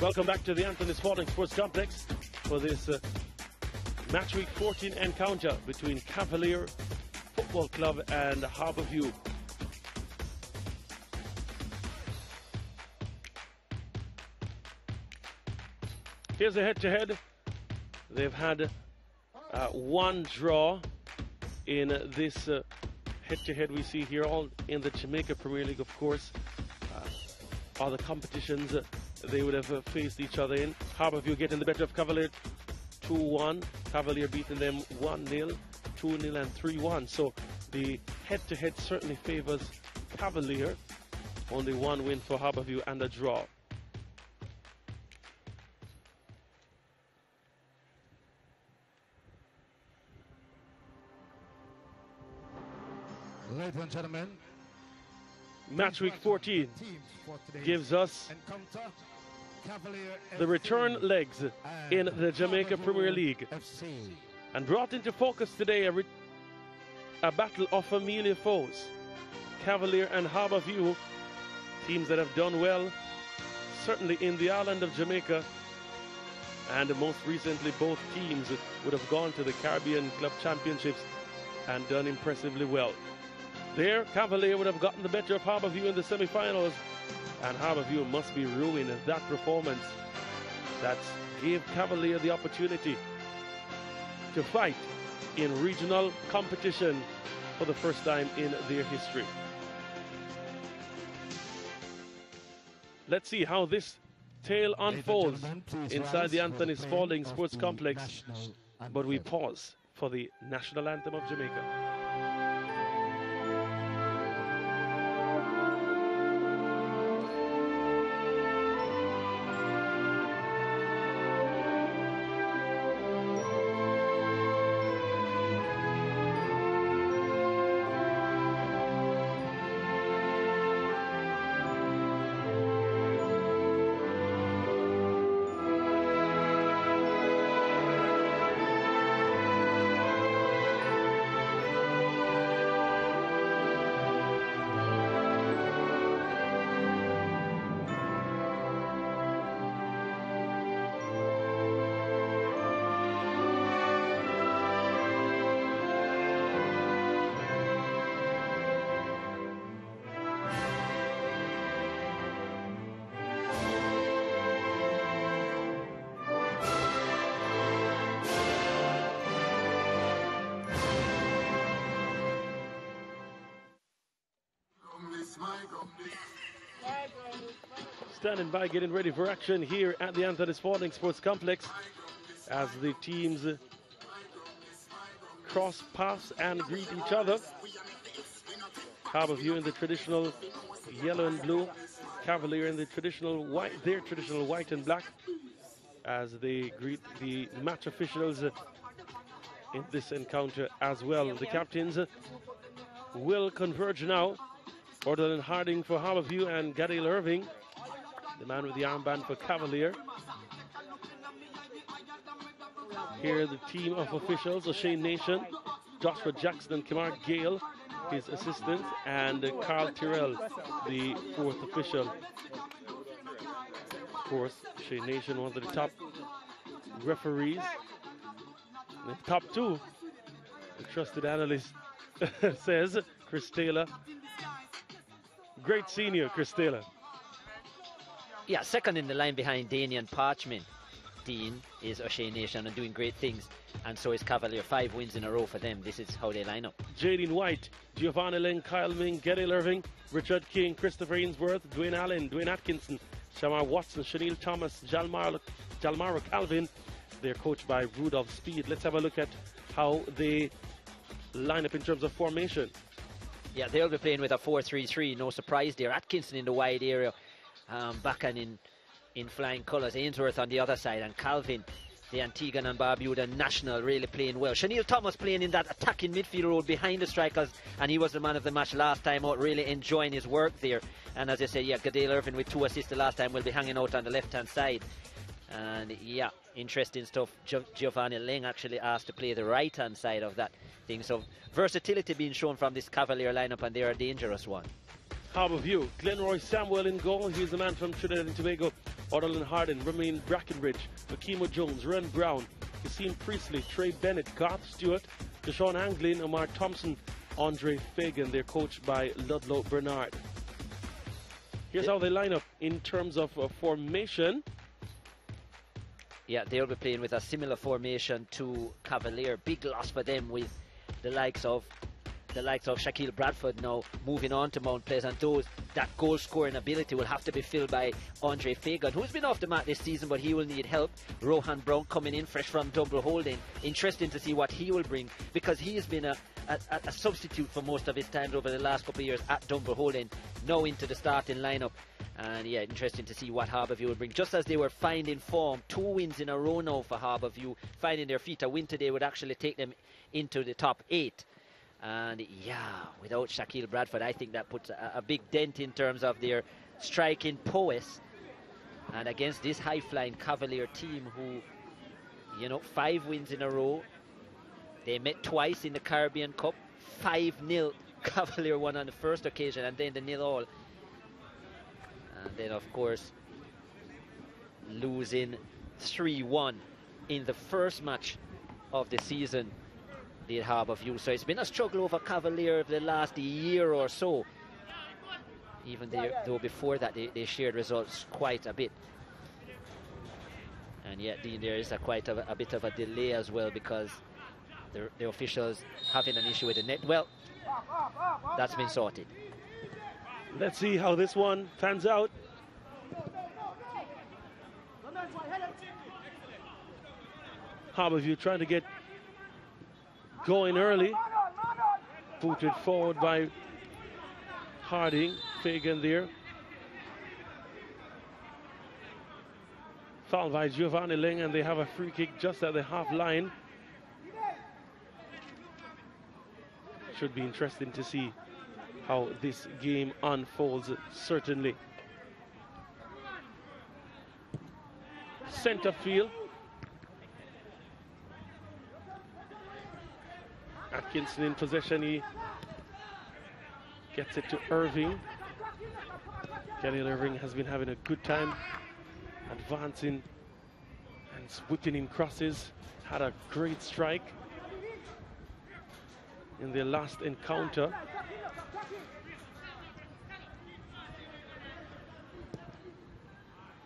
Welcome back to the Anthony Sporting Sports Complex for this match week 14 encounter between Cavalier Football Club and Harbourview. Here's a head-to-head. They've had one draw in this head-to-head we see here, all in the Jamaica Premier League, of course. Other competitions they would have faced each other in. Harbourview getting the better of Cavalier 2-1. Cavalier beating them 1-0, 2-0 and 3-1. So the head-to-head certainly favors Cavalier. Only one win for Harbourview and a draw. Ladies and gentlemen, match week 14 gives us the return legs in the Jamaica Premier League. And brought into focus today a battle of familiar foes. Cavalier and Harbourview, teams that have done well, certainly in the island of Jamaica. And most recently, both teams would have gone to the Caribbean Club Championships and done impressively well. There, Cavalier would have gotten the better of Harbourview in the semi-finals, and Harbourview must be ruined at that performance that gave Cavalier the opportunity to fight in regional competition for the first time in their history. Let's see how this tale unfolds inside the Anthony Sporting Sports Complex, but we pause for the national anthem of Jamaica. Standing by, getting ready for action here at the Anthony Sporting Sports Complex as the teams cross paths and greet each other. Harbourview in the traditional yellow and blue, Cavalier in the traditional white, their traditional white and black, as they greet the match officials in this encounter as well. The captains will converge now. Orderland Harding for Harbourview and Gadale Irving, the man with the armband for Cavalier. Here the team of officials, O'Shane Nation, Joshua Jackson and Kamar Gale, his assistant, and Carl Tyrrell, the fourth official. Of course, O'Shane Nation, one of the top referees. And the top two, the trusted analyst says, Chris Taylor. Great senior, Chris Taylor. Yeah, second in the line behind Danian Parchment. Dean is O'Shane Nation and doing great things, and so is Cavalier. 5 wins in a row for them. This is how they line up. Jadine White, Giovanni Ling, Kyle Ming, Geddy Irving, Richard King, Christopher Ainsworth, Dwayne Allen, Dwayne Atkinson, Shamar Watson, Chanel Thomas, Jalmaro Calvin. They're coached by Rudolph Speed. Let's have a look at how they line up in terms of formation. Yeah, they'll be playing with a 4-3-3. No surprise there. Atkinson in the wide area, Bacan in flying colours. Ainsworth on the other side, and Calvin, the Antiguan and Barbuda national, really playing well. Chanel Thomas playing in that attacking midfield role behind the strikers, and he was the man of the match last time out, really enjoying his work there. And as I say, yeah, Gadale Irvin with 2 assists the last time will be hanging out on the left-hand side. And yeah, interesting stuff. Giovanni Ling actually asked to play the right-hand side of that thing. So versatility being shown from this Cavalier lineup, and they're a dangerous one. Harbourview. Glenroy Samuel in goal. He's the man from Trinidad and Tobago. Orlin Harden, Romain Brackenridge, Akimo Jones, Ren Brown, Kasim Priestley, Trey Bennett, Garth Stewart, Deshaun Anglin, Omar Thompson, Andre Fagan. They're coached by Ludlow Bernard. Here's how they line up in terms of formation. Yeah, they'll be playing with a similar formation to Cavalier. Big loss for them with the likes of Shaquille Bradford now moving on to Mount Pleasant. That goal scoring ability will have to be filled by Andre Fagan, who's been off the mat this season, but he will need help. Rohan Brown coming in fresh from Dunbeholden. Interesting to see what he will bring, because he has been a substitute for most of his time over the last couple of years at Dunbeholden, now into the starting lineup. And yeah, interesting to see what Harbourview will bring. Just as they were finding form, 2 wins in a row now for Harbourview, finding their feet. A win today would actually take them into the top 8. And yeah, without Shaquille Bradford, I think that puts a big dent in terms of their striking prowess. And against this high-flying Cavalier team who, you know, 5 wins in a row. They met twice in the Caribbean Cup. 5-0 Cavalier won on the first occasion, and then the 0-all. And then, of course, losing 3-1 in the first match of the season, did Harbourview. So it's been a struggle over Cavalier over the last year or so. Even though before that they shared results quite a bit. And yet there is quite a bit of a delay as well, because the officials having an issue with the net. Well, that's been sorted. Let's see how this one pans out. Harbourview trying to get going early. Booted forward by Harding. Fagan there. Foul by Giovanni Ling, and they have a free kick just at the half line. Should be interesting to see how this game unfolds, certainly. Centre field. Atkinson in possession. He gets it to Irving. Kenny Irving has been having a good time advancing and whipping in crosses. Had a great strike in their last encounter.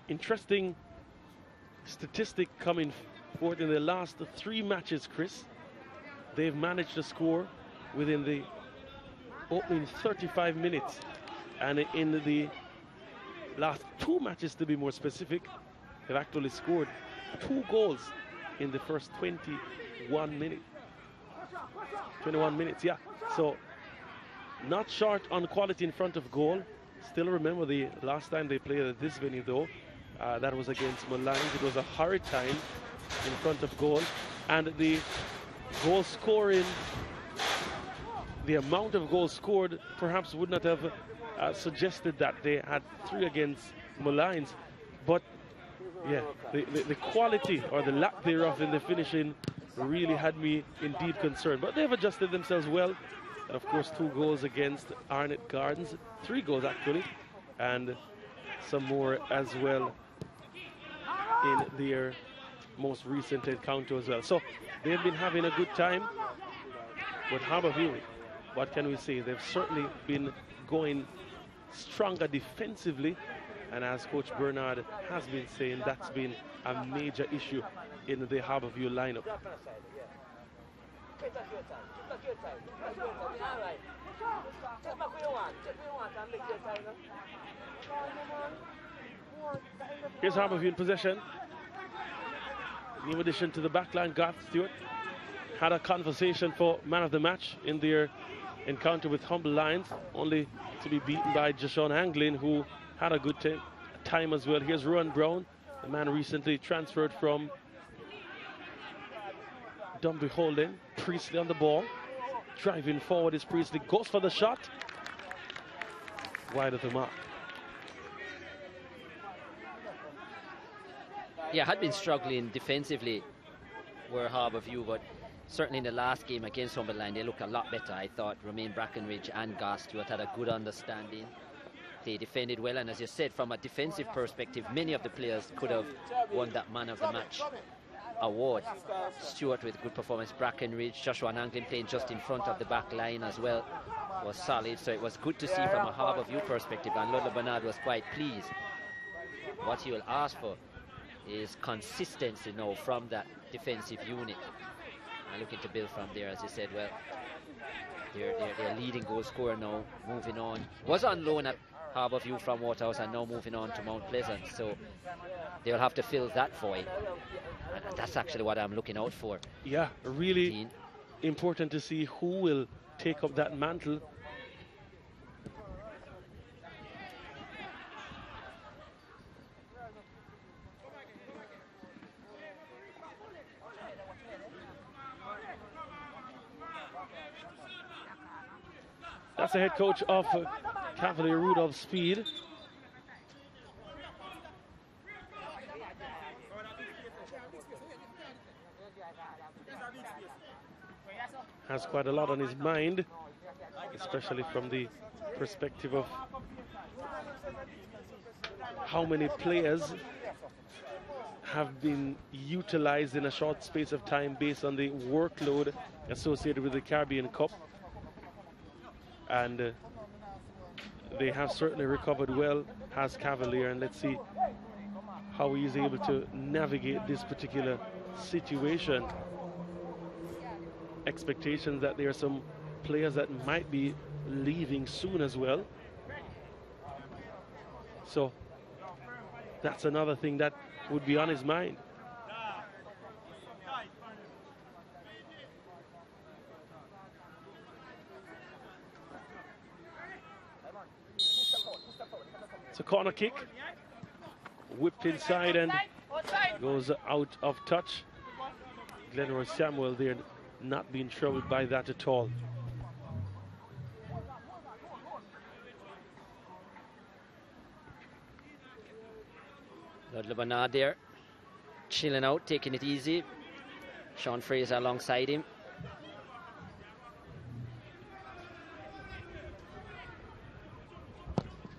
Interesting statistic coming forth in the last 3 matches, Chris. They've managed to score within the opening 35 minutes. And in the last 2 matches, to be more specific, they've actually scored 2 goals in the first 21 minutes. 21 minutes, yeah. So not short on quality in front of goal. Still remember the last time they played at this venue, though. That was against Malines. It was a horrid time in front of goal. And the goal scoring, the amount of goals scored perhaps would not have suggested that. They had 3 against Malines. But yeah, the quality or the lack thereof in the finishing really had me indeed concerned. But they've adjusted themselves well. And of course, 2 goals against Arnett Gardens, 3 goals actually, and some more as well in their most recent encounter as well. So they've been having a good time. But Harbourview, what can we say? They've certainly been going stronger defensively, and as Coach Bernard has been saying, that's been a major issue in the Harbourview lineup. Here's Harbourview in possession. New addition to the backline, Garth Stewart had a conversation for man of the match in their encounter with Humble Lions, only to be beaten by Jashawn Anglin, who had a good time as well. Here's Rowan Brown, the man recently transferred from Dunbeholden. Priestley on the ball. Driving forward is Priestley. Goes for the shot. Wide of the mark. Yeah, had been struggling defensively were Harbourview, but certainly in the last game against Humberline, they looked a lot better. I thought Romain Brackenridge and Garth Stewart had a good understanding. They defended well, and as you said, from a defensive perspective, many of the players could have won that man of the match award. Stewart with good performance, Brackenridge, Joshua Anglin playing just in front of the back line as well was solid, so it was good to see from a Harbour View perspective, and Ludlow Bernard was quite pleased. What he will ask for is consistency now from that defensive unit, and looking to build from there. As you said, well, their leading goal scorer now moving on, was on loan at Harbour View from Waterhouse and now moving on to Mount Pleasant, so they'll have to fill that void, and that's actually what I'm looking out for. Yeah, really important to see who will take up that mantle. That's the head coach of Cavalier, Rudolph Speed. Has quite a lot on his mind, especially from the perspective of how many players have been utilized in a short space of time based on the workload associated with the Caribbean Cup. And they have certainly recovered well, has Cavalier, and let's see how he is able to navigate this particular situation. Expectations that there are some players that might be leaving soon as well. So that's another thing that would be on his mind. It's a corner kick, whipped inside and goes out of touch. Glenroy Samuel there not being troubled by that at all. Ludlow Bernard there, chilling out, taking it easy. Sean Fraser alongside him.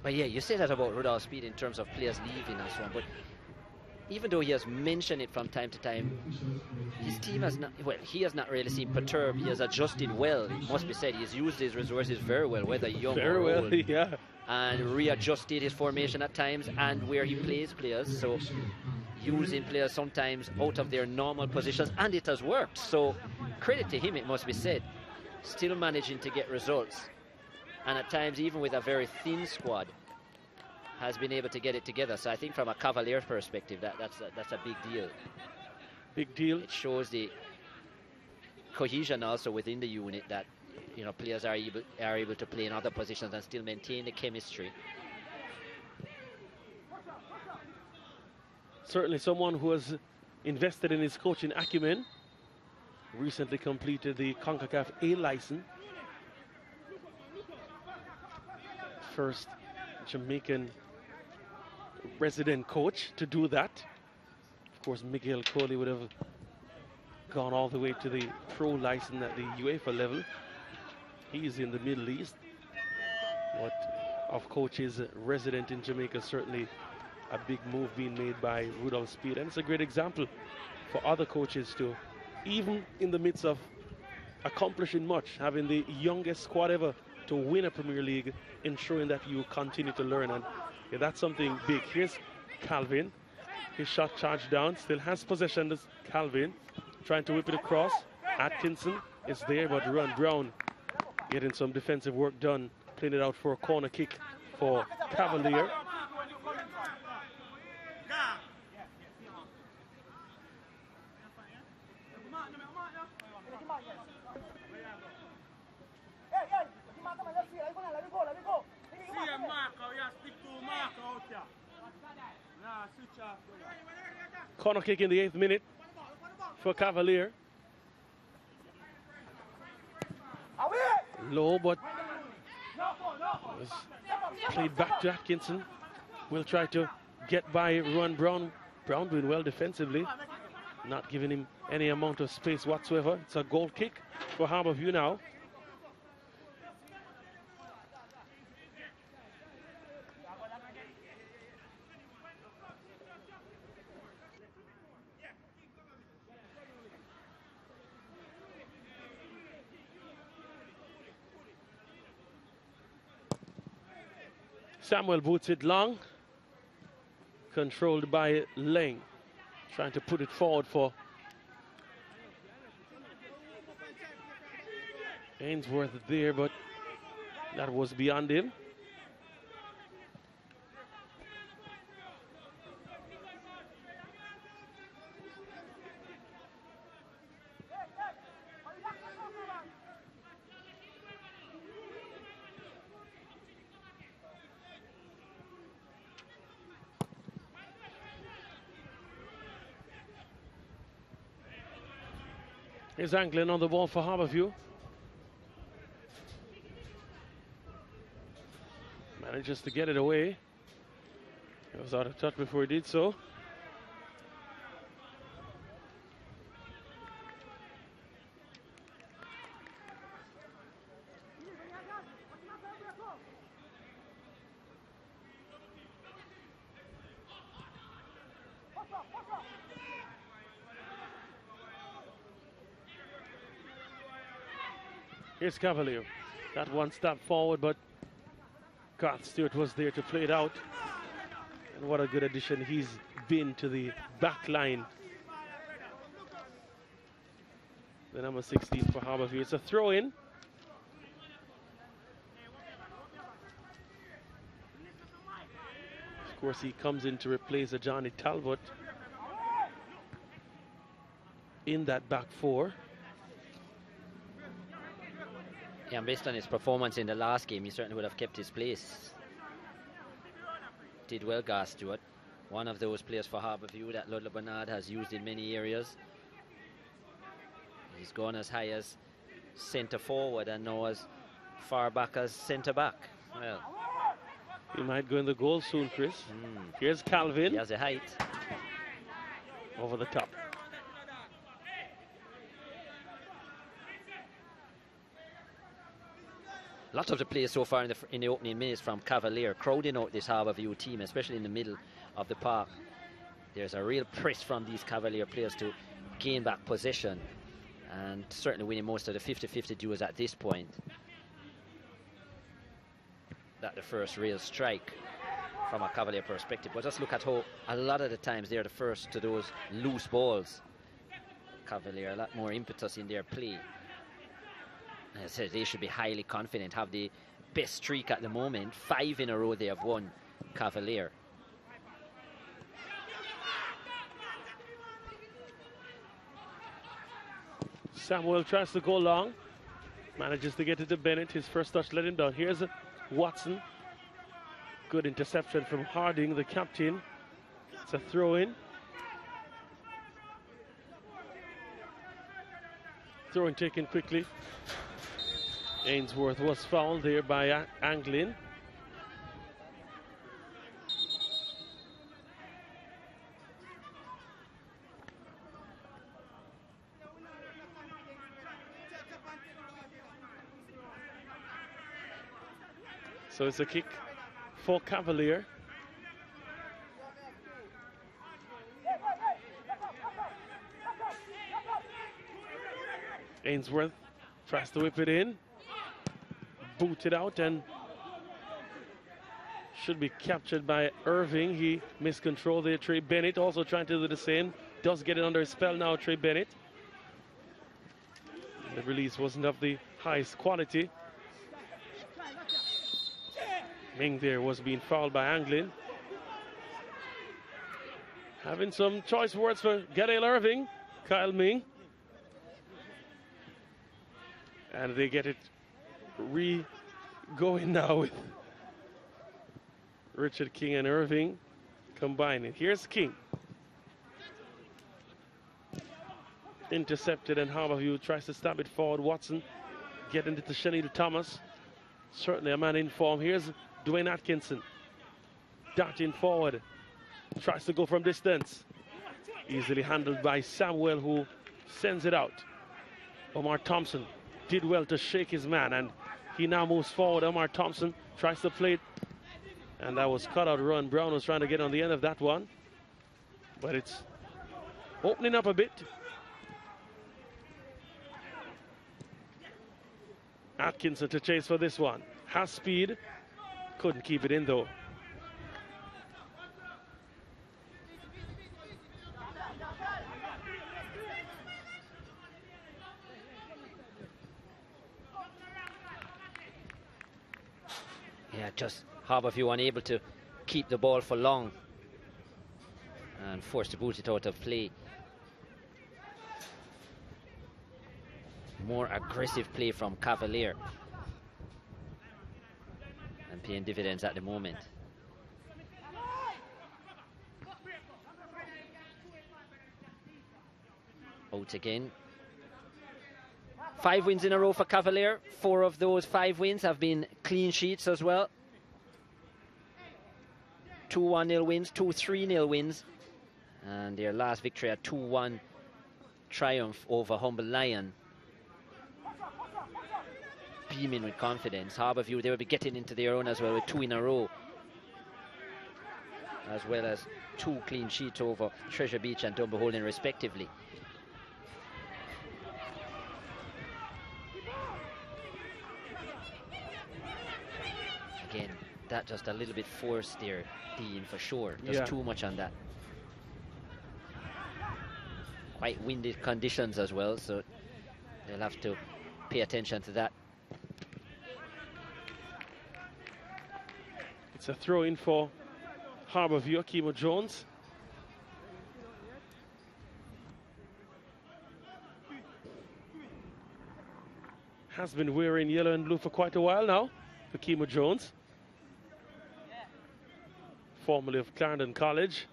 But yeah, you say that about Rudolph Speed in terms of players leaving and so on, but even though he has mentioned it from time to time, his team has not, well, he has not really seemed perturbed. He has adjusted well, it must be said. He has used his resources very well, whether young or old, yeah, and readjusted his formation at times and where he plays players, so using players sometimes out of their normal positions, and it has worked. So credit to him, it must be said. Still managing to get results, and at times even with a very thin squad has been able to get it together. So I think from a Cavalier perspective, that's a big deal. Big deal. It shows the cohesion also within the unit, that you know, players are able to play in other positions and still maintain the chemistry. Certainly someone who has invested in his coaching acumen. Recently completed the CONCACAF A license. First Jamaican resident coach to do that. Of course, Miguel Coley would have gone all the way to the pro license at the UEFA level. He's in the Middle East. What of coaches resident in Jamaica, certainly a big move being made by Rudolph Speed, and it's a great example for other coaches to, even in the midst of accomplishing much, having the youngest squad ever to win a Premier League, ensuring that you continue to learn, and yeah, that's something big. Here's Calvin, his shot charged down, still has possession. This Calvin trying to whip it across. Atkinson is there, but Ron Brown getting some defensive work done, playing it out for a corner kick for Cavalier. Corner kick in the 8th minute for Cavalier. Low, but was played back to Atkinson. Will try to get by Ruan Brown. Brown doing well defensively, not giving him any amount of space whatsoever. It's a goal kick for Harbour View now. Samuel boots it long. Controlled by Lang. Trying to put it forward for Ainsworth there, but that was beyond him. Here's Anglin on the ball for Harbourview. Manages to get it away. He was out of touch before he did so. Here's Cavalier. That one step forward, but Garth Stewart was there to play it out. And what a good addition he's been to the back line. The number 16 for Harbourview. It's a throw-in. Of course, he comes in to replace a Johnny Talbot in that back four. Yeah, and based on his performance in the last game, he certainly would have kept his place. Did well, Garth Stewart. One of those players for Harbourview that Ludlow Bernard has used in many areas. He's gone as high as centre forward and now as far back as centre back. Well, he might go in the goal soon, Chris. Here's Calvin. He has a height. Over the top. Lots of the players so far in the opening minutes from Cavalier crowding out this Harbourview team, especially in the middle of the park. There's a real press from these Cavalier players to gain back possession, and certainly winning most of the 50-50 duels at this point. That's the first real strike from a Cavalier perspective. But just look at how a lot of the times they're the first to those loose balls. Cavalier, a lot more impetus in their play. As I said, they should be highly confident, have the best streak at the moment. 5 in a row they have won, Cavalier. Samuel tries to go long, manages to get it to Bennett. His first touch let him down. Here's Watson. Good interception from Harding, the captain. It's a throw-in. Throw-in taken quickly. Ainsworth was fouled there by Anglin. So it's a kick for Cavalier. Ainsworth tries to whip it in. Booted out and should be captured by Irving. He missed control there. Trey Bennett also trying to do the same. Does get it under his spell now, Trey Bennett. The release wasn't of the highest quality. Ming there was being fouled by Anglin. Having some choice words for Gadale Irving, Kyle Ming. And they get it going now with Richard King and Irving combining. Here's King. Intercepted, and Harbourview tries to stab it forward. Watson getting it to Shanita Thomas. Certainly a man in form. Here's Dwayne Atkinson. Darting forward. Tries to go from distance. Easily handled by Samuel, who sends it out. Omar Thompson did well to shake his man, and he now moves forward. Omar Thompson tries to play it, and that was cut out run. Brown was trying to get on the end of that one, but it's opening up a bit. Atkinson to chase for this one. Has speed. Couldn't keep it in though. Yeah, just Harborview unable to keep the ball for long and forced to boot it out of play. More aggressive play from Cavalier and paying dividends at the moment. Out again. 5 wins in a row for Cavalier. 4 of those 5 wins have been clean sheets as well. 2 1-0 wins, 2 3-0 wins, and their last victory, a 2-1 triumph over Humble Lion. Beaming with confidence. Harborview, they will be getting into their own as well with 2 in a row, as well as 2 clean sheets over Treasure Beach and Dunbeholden respectively. Again, that just a little bit forced there, Dean, for sure. There's too much on that. Quite windy conditions as well, so they'll have to pay attention to that. It's a throw-in for Harborview, Akimo Jones. Has been wearing yellow and blue for quite a while now, Akimo Jones. Formerly of Clarendon College.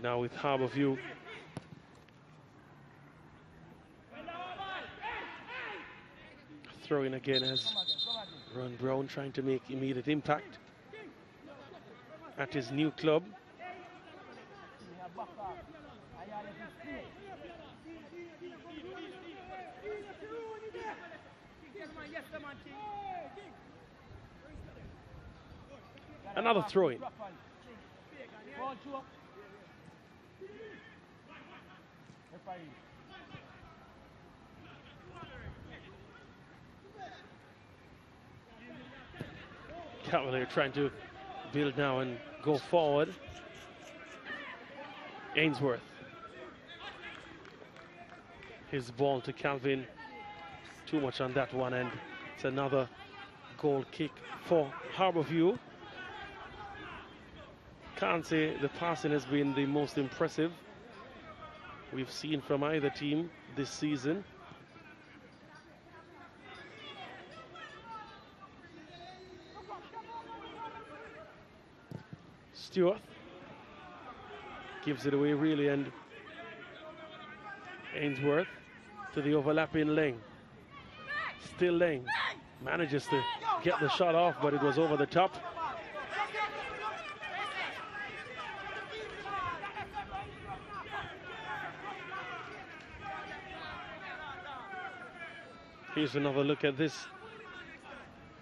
Now with Harborview. Throw-in again as Ron Brown trying to make immediate impact at his new club. Another throw-in. Cavalier trying to build now and go forward. Ainsworth. His ball to Calvin. Too much on that one, and it's another goal kick for Harborview. Can't say the passing has been the most impressive we've seen from either team this season. Stewart gives it away really, and Ainsworth to the overlapping Lang. Still Lang manages to get the shot off, but it was over the top. Here's another look at this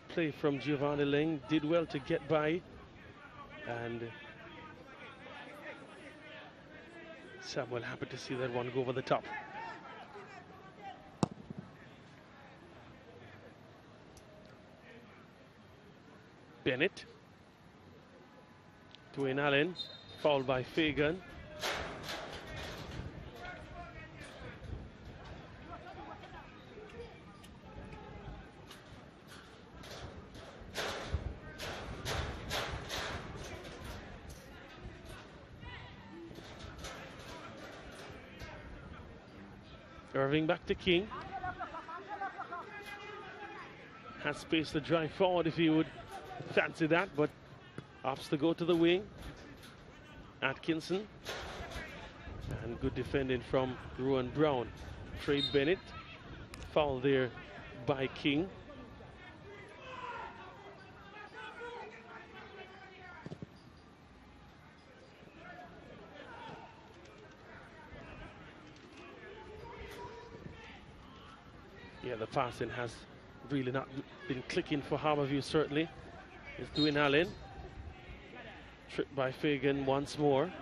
play from Giovanni Lang. Did well to get by, and Samuel happy to see that one go over the top. Bennett. Dwayne Allen, fouled by Fagan. Irving back to King. Has space to drive forward if he would fancy that, but opts to go to the wing. Atkinson. And good defending from Ruan Brown. Trey Bennett. Foul there by King. Yeah, the passing has really not been clicking for Harborview, certainly. It's Dwayne Allen. Tripped by Fagan once more.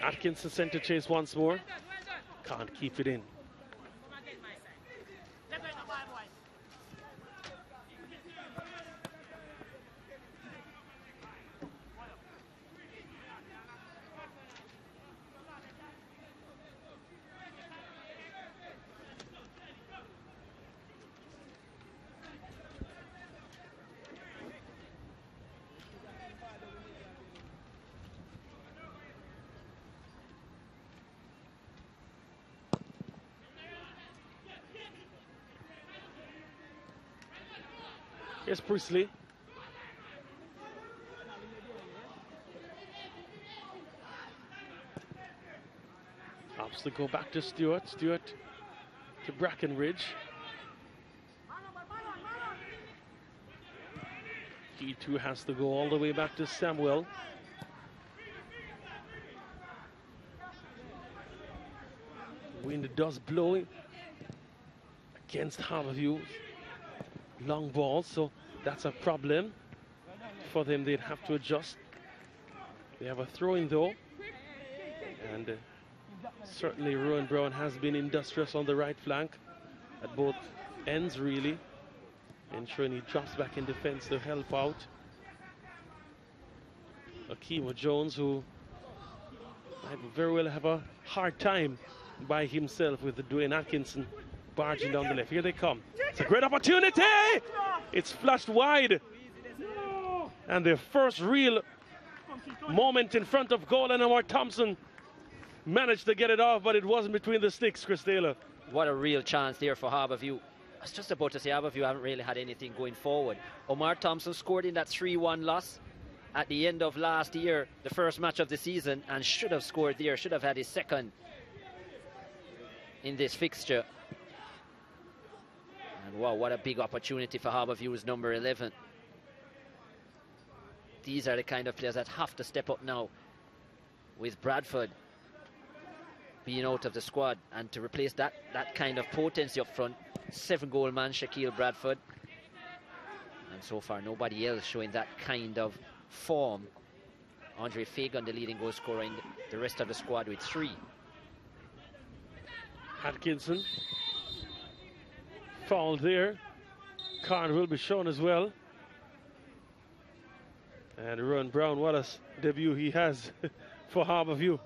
Atkinson sent to chase once more. Can't keep it in. Here's Priestley. Opts to go back to Stewart. Stewart to Brackenridge. He too has to go all the way back to Samuel. Wind does blow against Harborview. Long ball, so that's a problem for them. They'd have to adjust. They have a throw-in though, and certainly Rowan Brown has been industrious on the right flank at both ends, really, ensuring he drops back in defense to help out Akimo Jones, who might very well have a hard time by himself with the Dwayne Atkinson barging down the left. Here they come. It's a great opportunity. It's flashed wide. And the first real moment in front of goal, and Amar Thompson managed to get it off, but it wasn't between the sticks, Chris Taylor. What a real chance there for Harborview. I was just about to say Harborview haven't really had anything going forward. Omar Thompson scored in that 3-1 loss at the end of last year, the first match of the season, and should have scored there, should have had his second in this fixture. And wow, what a big opportunity for Harborview's number 11. These are the kind of players that have to step up now, with Bradford being out of the squad, and to replace that kind of potency up front. 7-goal man Shaquille Bradford, and so far nobody else showing that kind of form. Andre Fagan, the leading goal scorer, in the rest of the squad with 3. Atkinson foul there. Card will be shown as well. And Rowan Brown, what a debut he has for Harborview.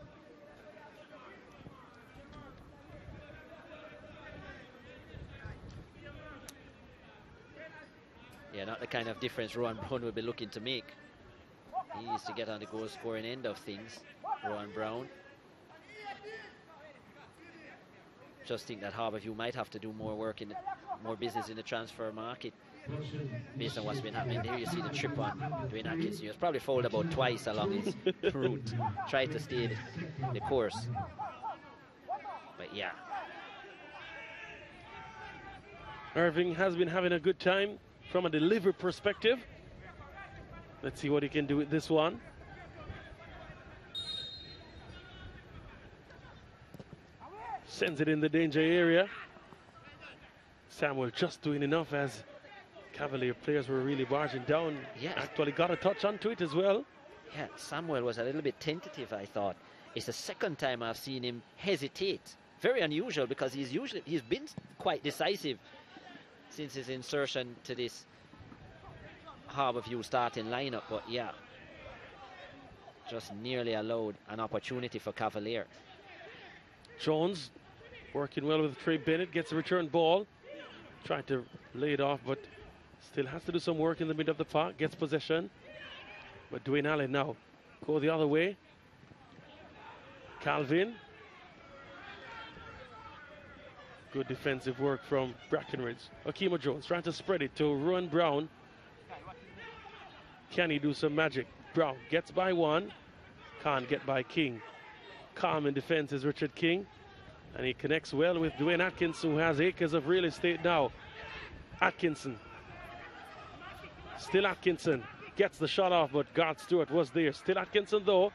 Yeah, not the kind of difference Rowan Brown will be looking to make. He needs to get on the goal scoring end of things, Rowan Brown. Just think that Harborview might have to do more work in more business in the transfer market based on what's been happening. There you see the trip on Dwayne Atkinson. He was probably fouled about twice along his route. Tried to stay the course. But yeah. Irving has been having a good time from a delivery perspective. Let's see what he can do with this one. Sends it in the danger area. Samuel just doing enough as Cavalier players were really barging down. Yes. Actually got a touch onto it as well. Yeah, Samuel was a little bit tentative, I thought. It's the second time I've seen him hesitate. Very unusual, because he's been quite decisive since his insertion to this Harborview starting lineup. But yeah, just nearly allowed an opportunity for Cavalier. Jones working well with Trey Bennett, gets a return ball. Trying to lay it off, but still has to do some work in the middle of the park. Gets possession. But Dwayne Allen now go the other way. Calvin. Good defensive work from Brackenridge. Akimo Jones trying to spread it to Rowan Brown. Can he do some magic? Brown gets by one. Can't get by King. Calm in defense is Richard King. And he connects well with Dwayne Atkinson, who has acres of real estate now. Atkinson. Still Atkinson. Gets the shot off, but Garth Stewart was there. Still Atkinson, though.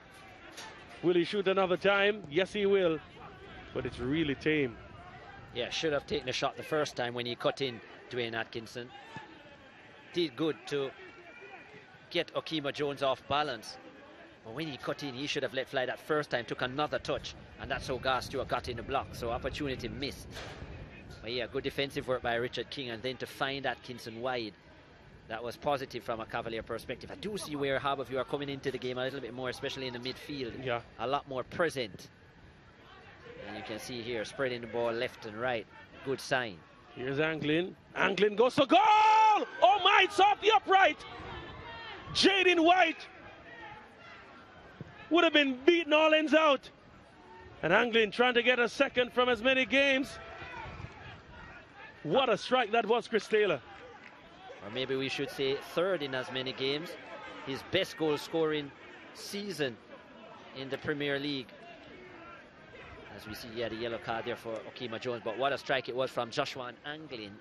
Will he shoot another time? Yes, he will. But it's really tame. Yeah, should have taken a shot the first time when he cut in Dwayne Atkinson. Did good to get Akimo Jones off balance. But when he cut in, he should have let fly that first time, took another touch, and that's how Gar Stewart got in the block. So opportunity missed. But yeah, good defensive work by Richard King, and then to find Atkinson wide, that was positive from a Cavalier perspective. I do see where Harborview are coming into the game a little bit more, especially in the midfield. Yeah. A lot more present. And you can see here, spreading the ball left and right. Good sign. Here's Anglin. Anglin goes for goal! Oh my, it's off the upright! Jaden White would have been beaten all ends out. And Anglin trying to get a second from as many games. What a strike that was, Chris Taylor. Or maybe we should say third in as many games. His best goal scoring season in the Premier League. As we see, yeah, the yellow card there for Okima Jones. But what a strike it was from Joshua Anglin.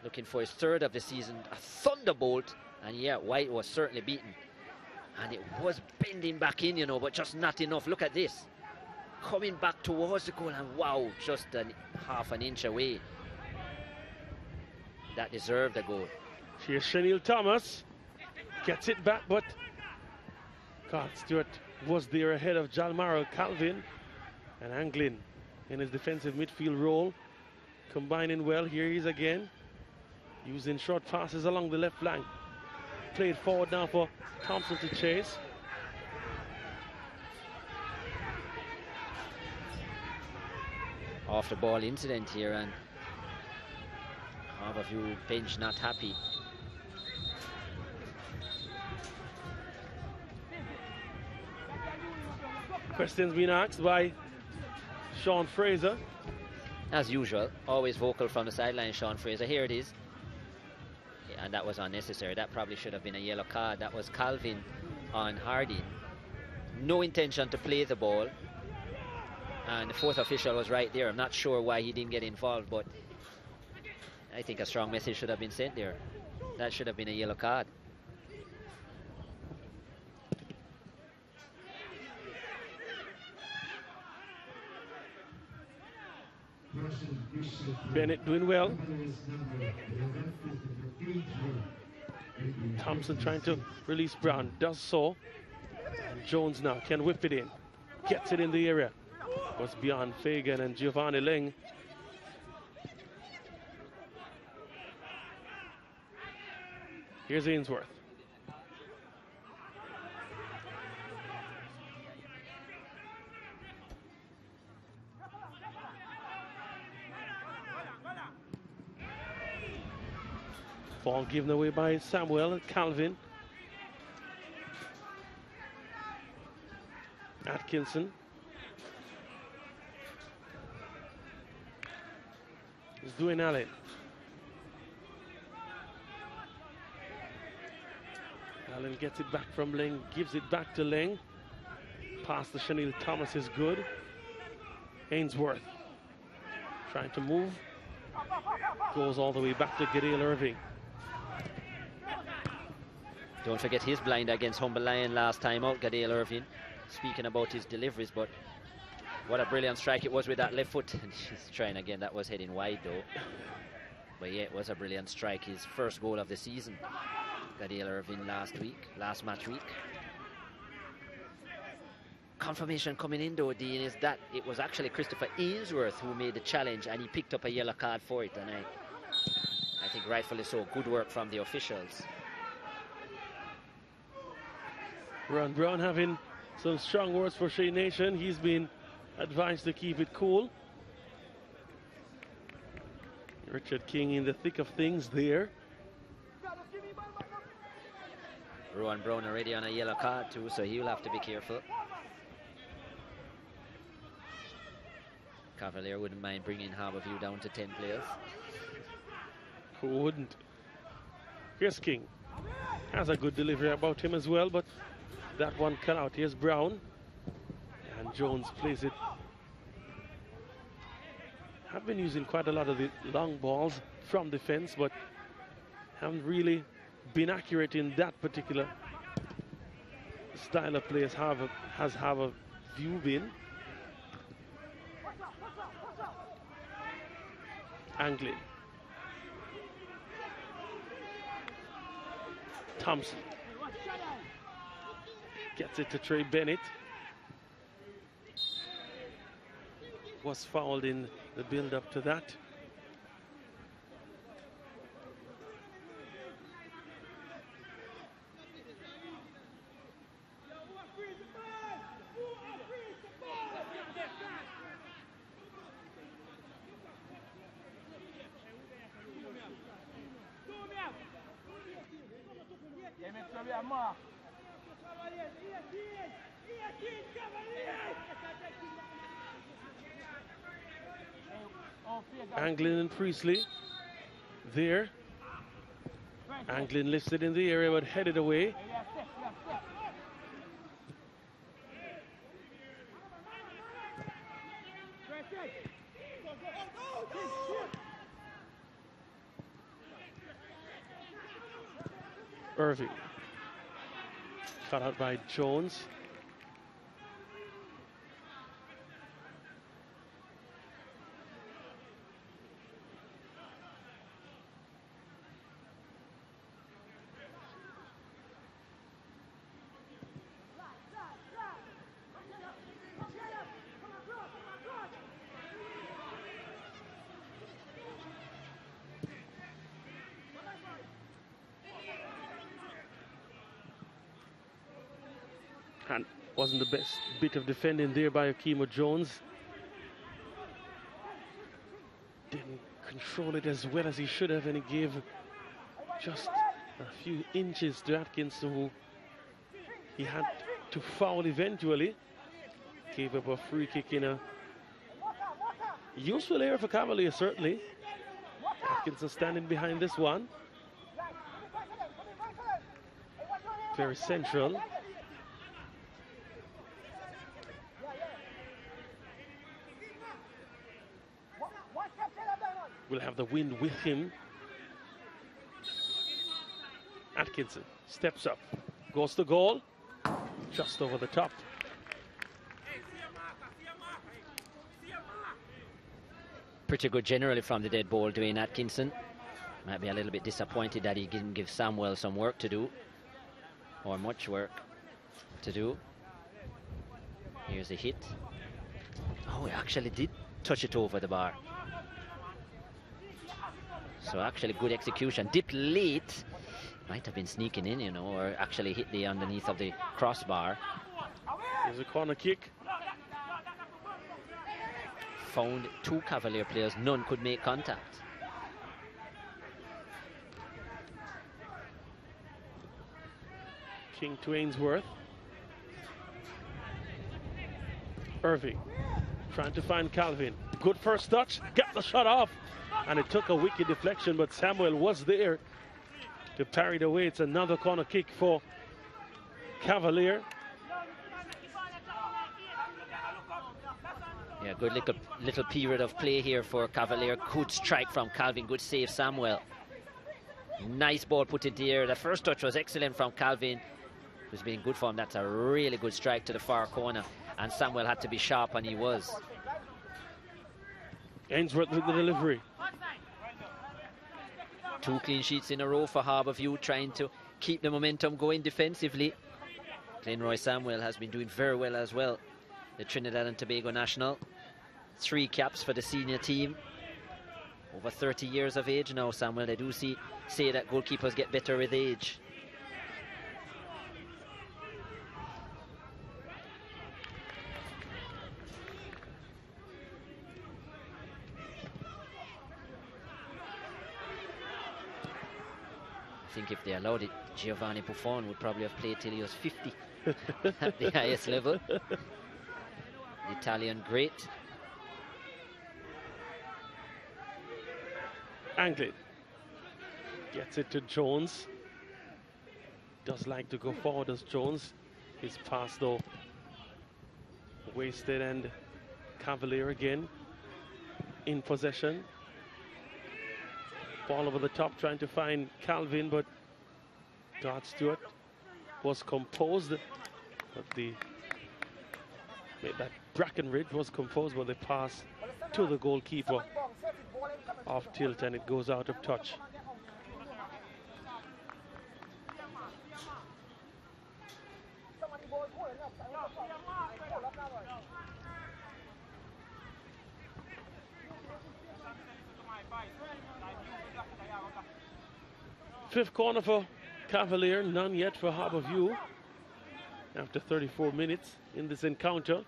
Looking for his third of the season. A thunderbolt. And yeah, White was certainly beaten. And it was bending back in, you know, but just not enough. Look at this. Coming back towards the goal, and wow, just half an inch away. That deserved a goal. Here's Chanel Thomas. Gets it back, but God, Stewart was there ahead of Jalmaro Calvin. And Anglin in his defensive midfield role, combining well. Here he is again, using short passes along the left flank. Played forward now for Thompson to chase. Off the ball incident here, and Harborview bench not happy. Questions being asked by Sean Fraser. As usual, always vocal from the sideline, Sean Fraser. Here it is. Yeah, and that was unnecessary. That probably should have been a yellow card. That was Calvin on Harding. No intention to play the ball. And the fourth official was right there. I'm not sure why he didn't get involved, but I think a strong message should have been sent there. That should have been a yellow card. Bennett doing well. Thompson trying to release Brown. Does so. And Jones now can whip it in. Gets it in the area. Was beyond Fagan and Giovanni Ling. Here's Ainsworth. Ball given away by Samuel Calvin. Atkinson. Is doing Allen. Allen gets it back from Ling, gives it back to Ling. Pass to Chanel Thomas is good. Ainsworth trying to move. Goes all the way back to Gadale Irving. Don't forget his blind against Humble Lion last time out, Gadale Irving. Speaking about his deliveries, but what a brilliant strike it was with that left foot. And she's trying again. That was heading wide though. But yeah, it was a brilliant strike. His first goal of the season. Gadale Irving last match week. Confirmation coming in though, Dean, is that it was actually Christopher Ainsworth who made the challenge, and he picked up a yellow card for it. And I think rightfully so. Good work from the officials. Ron Brown having some strong words for Shea Nation. He's been advised to keep it cool. Richard King in the thick of things there. Rowan Brown already on a yellow card too, so he'll have to be careful. Cavalier wouldn't mind bringing Harborview down to 10 players. Who wouldn't? Here's King. Has a good delivery about him as well, but that one cut out. Here's Brown. And Jones plays it. Have been using quite a lot of the long balls from defense, but haven't really been accurate in that particular style of play as Harborview been. Anglin. Thompson. Gets it to Trey Bennett. Was fouled in the build-up to that. Anglin and Priestley there. Anglin lifts it in the area but headed away. Irving. Cut out by Jones. And wasn't the best bit of defending there by Akimo Jones. Didn't control it as well as he should have, and he gave just a few inches to Atkinson, who he had to foul eventually. Gave up a free kick in a useful area for Cavalier, certainly. Atkinson standing behind this one. Very central. Will have the wind with him. Atkinson steps up, goes to goal, just over the top. Pretty good generally from the dead ball, Dwayne Atkinson. Might be a little bit disappointed that he didn't give Samuel some work to do, or much work to do. Here's a hit. Oh, he actually did touch it over the bar. So actually good execution. Dipped late. Might have been sneaking in, you know, or actually hit the underneath of the crossbar. Here's a corner kick. Found two Cavalier players. None could make contact. King to Ainsworth. Irving trying to find Calvin. Good first touch. Got the shot off. And it took a wicked deflection, but Samuel was there to parry it away. It's another corner kick for Cavalier. Yeah, good little period of play here for Cavalier. Good strike from Calvin. Good save, Samuel. Nice ball put in the air. The first touch was excellent from Calvin. It was being good for him. That's a really good strike to the far corner. And Samuel had to be sharp, and he was. Ainsworth with the delivery. 2 clean sheets in a row for Harbourview, trying to keep the momentum going defensively. Glenroy Samuel has been doing very well as well. The Trinidad and Tobago national. 3 caps for the senior team. Over 30 years of age now, Samuel. They do say that goalkeepers get better with age. I think if they allowed it, Giovanni Buffon would probably have played till he was 50 at the highest level. The Italian great. Anglin gets it to Jones. Does like to go forward as Jones. His pass though wasted, and Cavalier again in possession. Ball over the top, trying to find Calvin, but Todd Stewart was composed. But that Brackenridge was composed, but the pass to the goalkeeper off tilt, and it goes out of touch. Fifth corner for Cavalier, none yet for Harborview after 34 minutes in this encounter.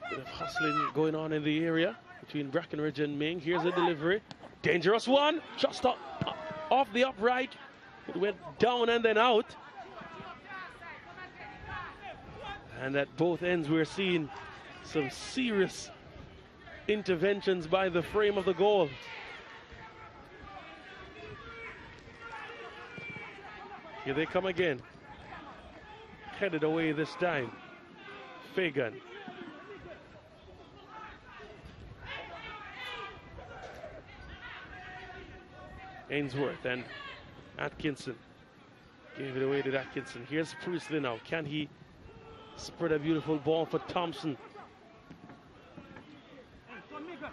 Bit of hustling going on in the area between Brackenridge and Ming. Here's a delivery. Dangerous one. Just off the upright. It went down and then out. And at both ends we're seeing some serious interventions by the frame of the goal. Here they come again. Headed away this time. Fagan. Ainsworth and Atkinson. Gave it away to Atkinson. Here's Priestley now. Can he spread a beautiful ball for Thompson?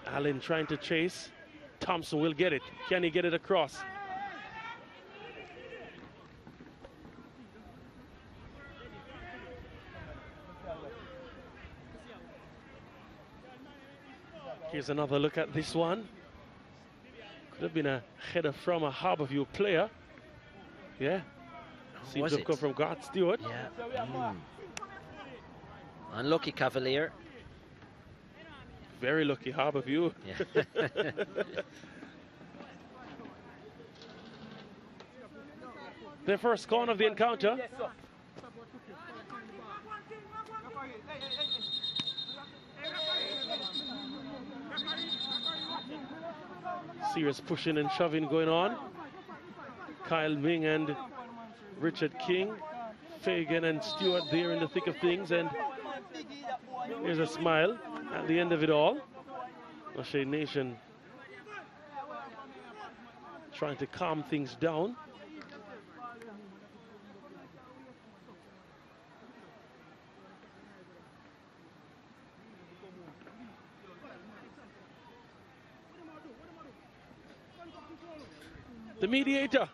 Allen trying to chase. Thompson will get it. Can he get it across? Here's another look at this one. Could have been a header from a Harborview player. Yeah. Seems to have come from Garth Stewart. Yeah. Unlucky Cavalier. Very lucky Harborview. Yeah. Their first corner of the encounter. Serious pushing and shoving going on. Kyle Ming and Richard King, Fagan and Stewart there in the thick of things, and here's a smile at the end of it all. O'Shea Nation trying to calm things down. The mediator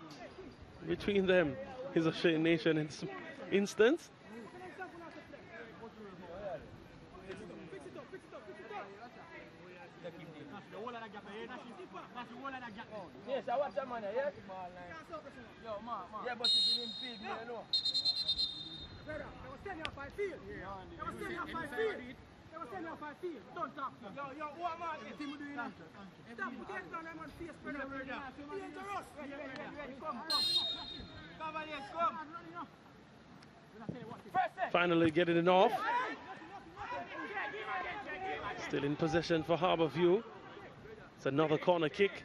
between them is O'Shea Nation in some instance. Yes, I watch that man, yes? Yo, ma. Yeah, but it's in field, you know. Brother, I was standing off my field. I was standing off my field. I was standing off my field. Don't talk. Yo, what man? What team doing that? Stop, put your hands down, I'm on face, brother. Dangerous. Ready, come. Cavaliers, come. Finally getting it off. Still in possession for Harborview. It's another corner kick.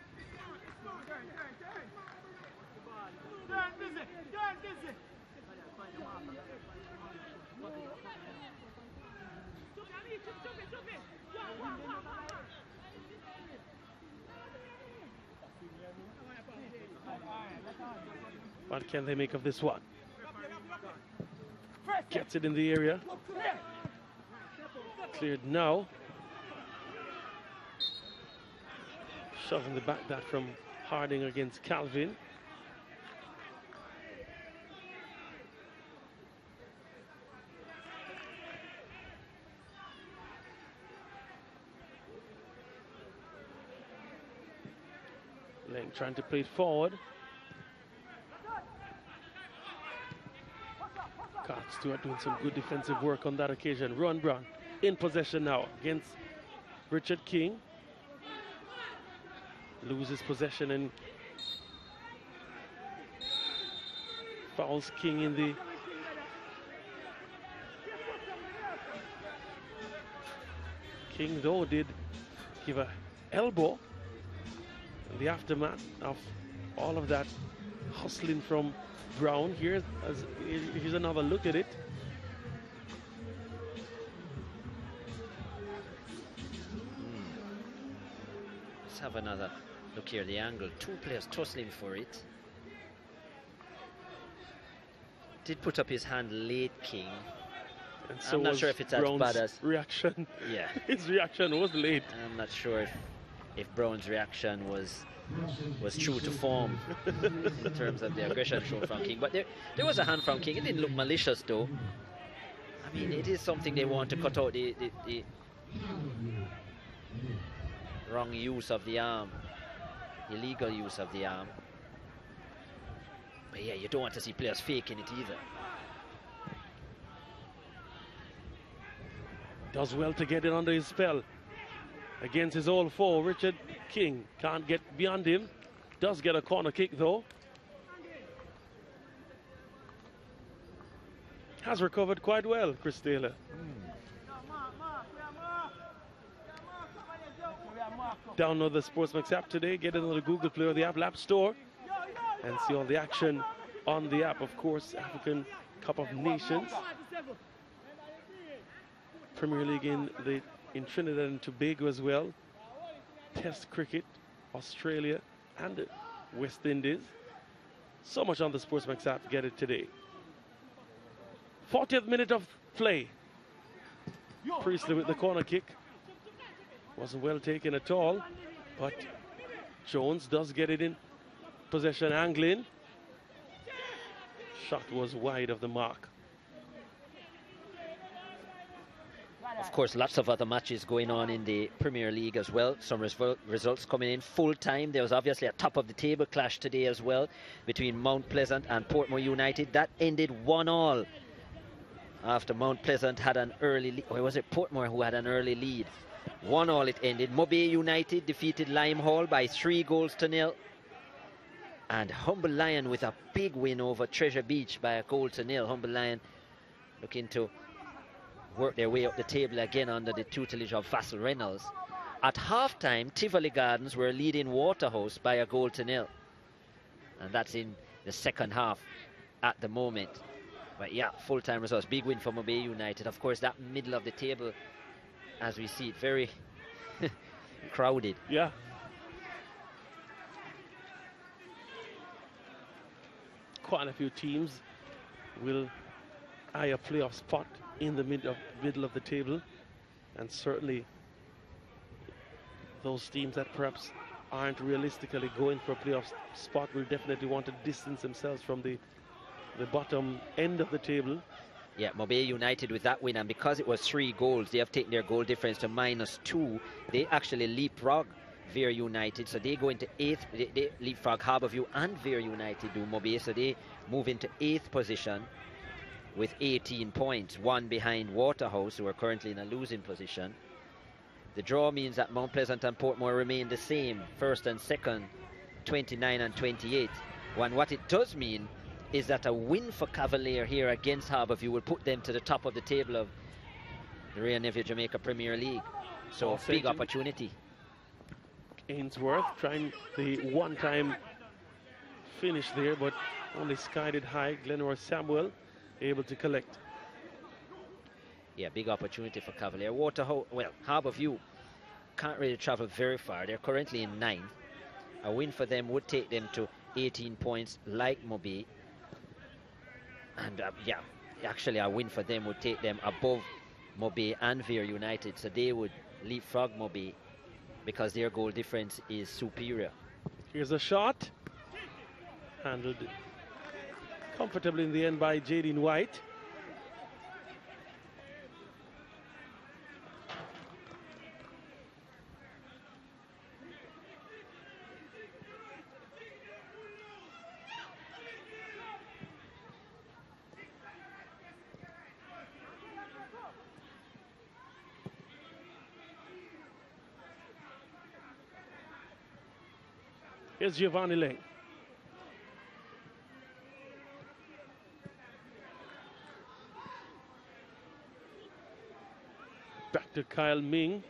What can they make of this one? Gets it in the area. Cleared now. Shoving the back that from Harding against Calvin. Lang trying to play it forward. Stewart doing some good defensive work on that occasion. Ron Brown in possession now against Richard King. Loses possession and fouls King in the King though did give a elbow in the aftermath of all of that hustling from Brown. Here's another look at it. have another look here, the angle. Two players tussling for it. Did put up his hand late, King. And so I'm not sure if it's Brown's as bad as reaction. Yeah, his reaction was late. I'm not sure if Brown's reaction was true to form in terms of the aggression shown from King. But there was a hand from King. It didn't look malicious though. I mean, it is something they want to cut out, the wrong use of the arm, illegal use of the arm. But yeah, you don't want to see players faking it either. Does well to get it under his spell against his old foe, Richard King. Can't get beyond him. Does get a corner kick though. Has recovered quite well, Chris Taylor. Download the SportsMax app today. Get it on the Google Play or the Apple App Store and see all the action on the app. Of course, African Cup of Nations, Premier League in Trinidad and Tobago as well, Test cricket, Australia and West Indies. So much on the SportsMax app. Get it today. 40th minute of play. Priestley with the corner kick. Wasn't well taken at all, but Jones does get it in possession, angling. Shot was wide of the mark. Of course, lots of other matches going on in the Premier League as well. Some results coming in full time. There was obviously a top of the table clash today as well between Mount Pleasant and Portmore United. That ended 1-1 after Mount Pleasant had an early lead. Or was it Portmore who had an early lead? 1-1 it ended. Mobay United defeated Limehall by 3-0. And Humble Lion with a big win over Treasure Beach by 1-0. Humble Lion looking to work their way up the table again under the tutelage of Vassal Reynolds. At half-time, Tivoli Gardens were leading Waterhouse by 1-0. And that's in the second half at the moment. But yeah, full-time results. Big win for Mobay United. Of course, that middle of the table, as we see it, very crowded. Yeah. Quite a few teams will eye a playoff spot in the middle of the table, and certainly those teams that perhaps aren't realistically going for a playoff spot will definitely want to distance themselves from the bottom end of the table. Yeah, Mobay United with that win, and because it was 3 goals, they have taken their goal difference to -2. They actually leapfrog Veer United, so they go into 8th. They leapfrog Harbourview and Veer United do Mobay, so they move into 8th position with 18 points, one behind Waterhouse, who are currently in a losing position. The draw means that Mount Pleasant and Portmore remain the same, first and second, 29 and 28. And what it does mean is that a win for Cavalier here against Harbourview will put them to the top of the table of the Ray and Nephew Jamaica Premier League. So big opportunity. Ainsworth trying the one-time finish there, but only skied it high. Glenroy Samuel able to collect. Yeah, big opportunity for Cavalier. Waterhouse, well, Harbourview can't really travel very far. They're currently in 9th. A win for them would take them to 18 points like Mobay. And yeah, actually a win for them would take them above Mobay and Veer United. So they would leapfrog Mobay because their goal difference is superior. Here's a shot. Handled comfortably in the end by Jadine White. Here's Giovanni Lang. Back to Kyle Ming.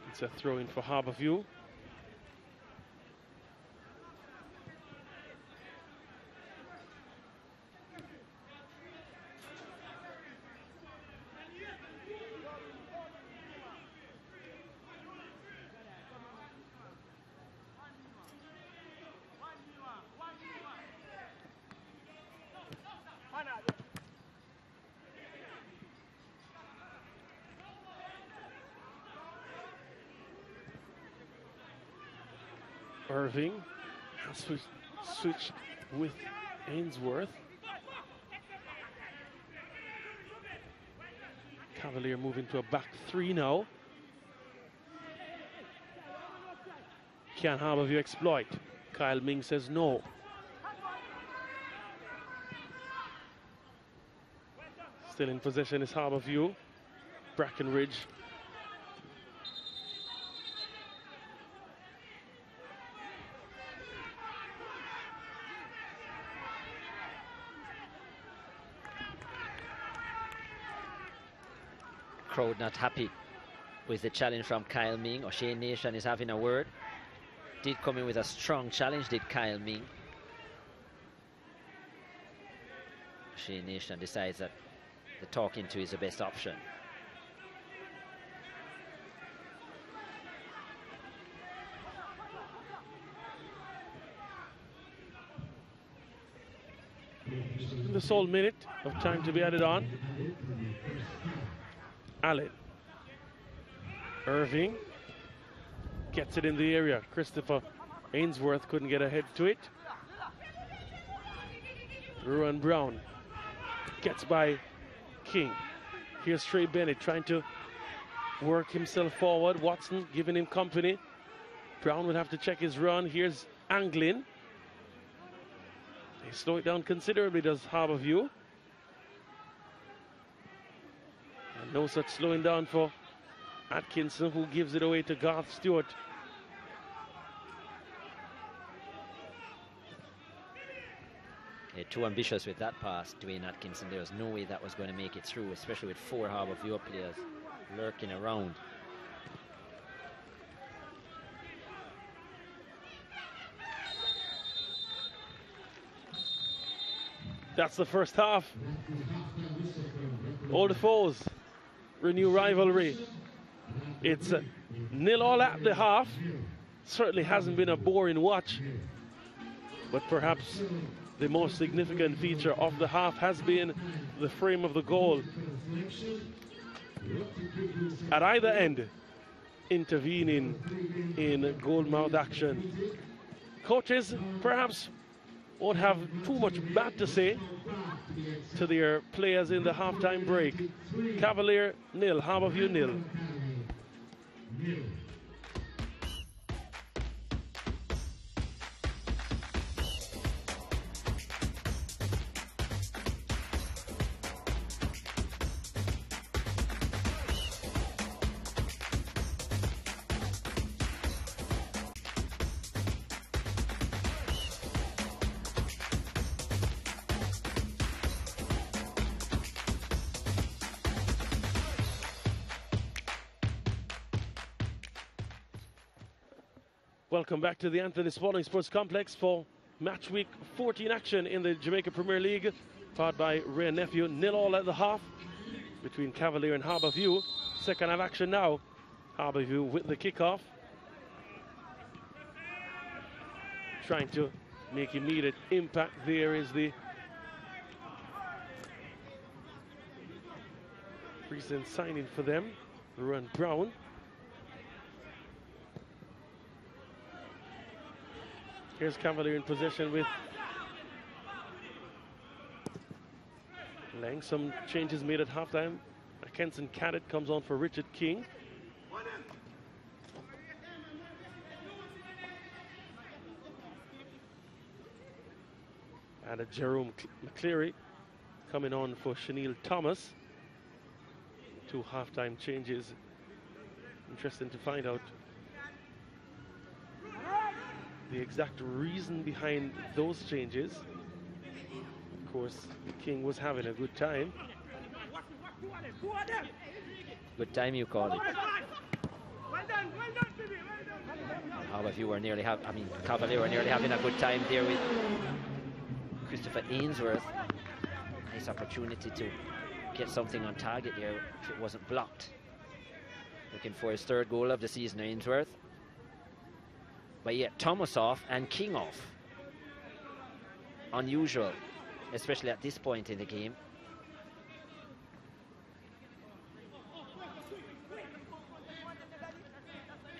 It's a throw in for Harbourview. Irving has switched with Ainsworth. Cavalier moving to a back three now. Can Harborview exploit? Kyle Ming says no. Still in possession is Harborview. Brackenridge. Crowd not happy with the challenge from Kyle Ming. O'Shea Nation is having a word. Did come in with a strong challenge, did Kyle Ming. O'Shea Nation decides that the talking to is the best option. The sole minute of time to be added on. Allen. Irving gets it in the area. Christopher Ainsworth couldn't get ahead to it. Ruan Brown gets by King. Here's Trey Bennett trying to work himself forward. Watson giving him company. Brown would have to check his run. Here's Anglin. They slow it down considerably, does Harborview. And no such slowing down for Atkinson, who gives it away to Garth Stewart. Too ambitious with that pass, Dwayne Atkinson. There was no way that was going to make it through, especially with 4 Harborview players lurking around. That's the first half. All the foes renew rivalry. It's 0-0 at the half. Certainly hasn't been a boring watch, but perhaps the most significant feature of the half has been the frame of the goal. At either end, intervening in goalmouth action. Coaches perhaps won't have too much bad to say to their players in the halftime break. Cavalier 0, Harborview 0. Welcome back to the Anthony Spalding Sports Complex for match week 14 action in the Jamaica Premier League, powered by Ray Nephew. 0-0 at the half between Cavalier and Harborview. Second half action now. Harborview with the kickoff, trying to make immediate impact. There is the recent signing for them, Ruan Brown. Here's Cavalier in possession with Lang. Some changes made at halftime. Kenson Cadet comes on for Richard King. And Jerome McCleary coming on for Chanel Thomas. 2 halftime changes. Interesting to find out the exact reason behind those changes. Of course, King was having a good time. Good time, you call it. Harborview were nearly Cavalier were nearly having a good time there with Christopher Ainsworth. Nice opportunity to get something on target there if it wasn't blocked. Looking for his 3rd goal of the season, Ainsworth. But yet Thomas off and King off. Unusual, especially at this point in the game.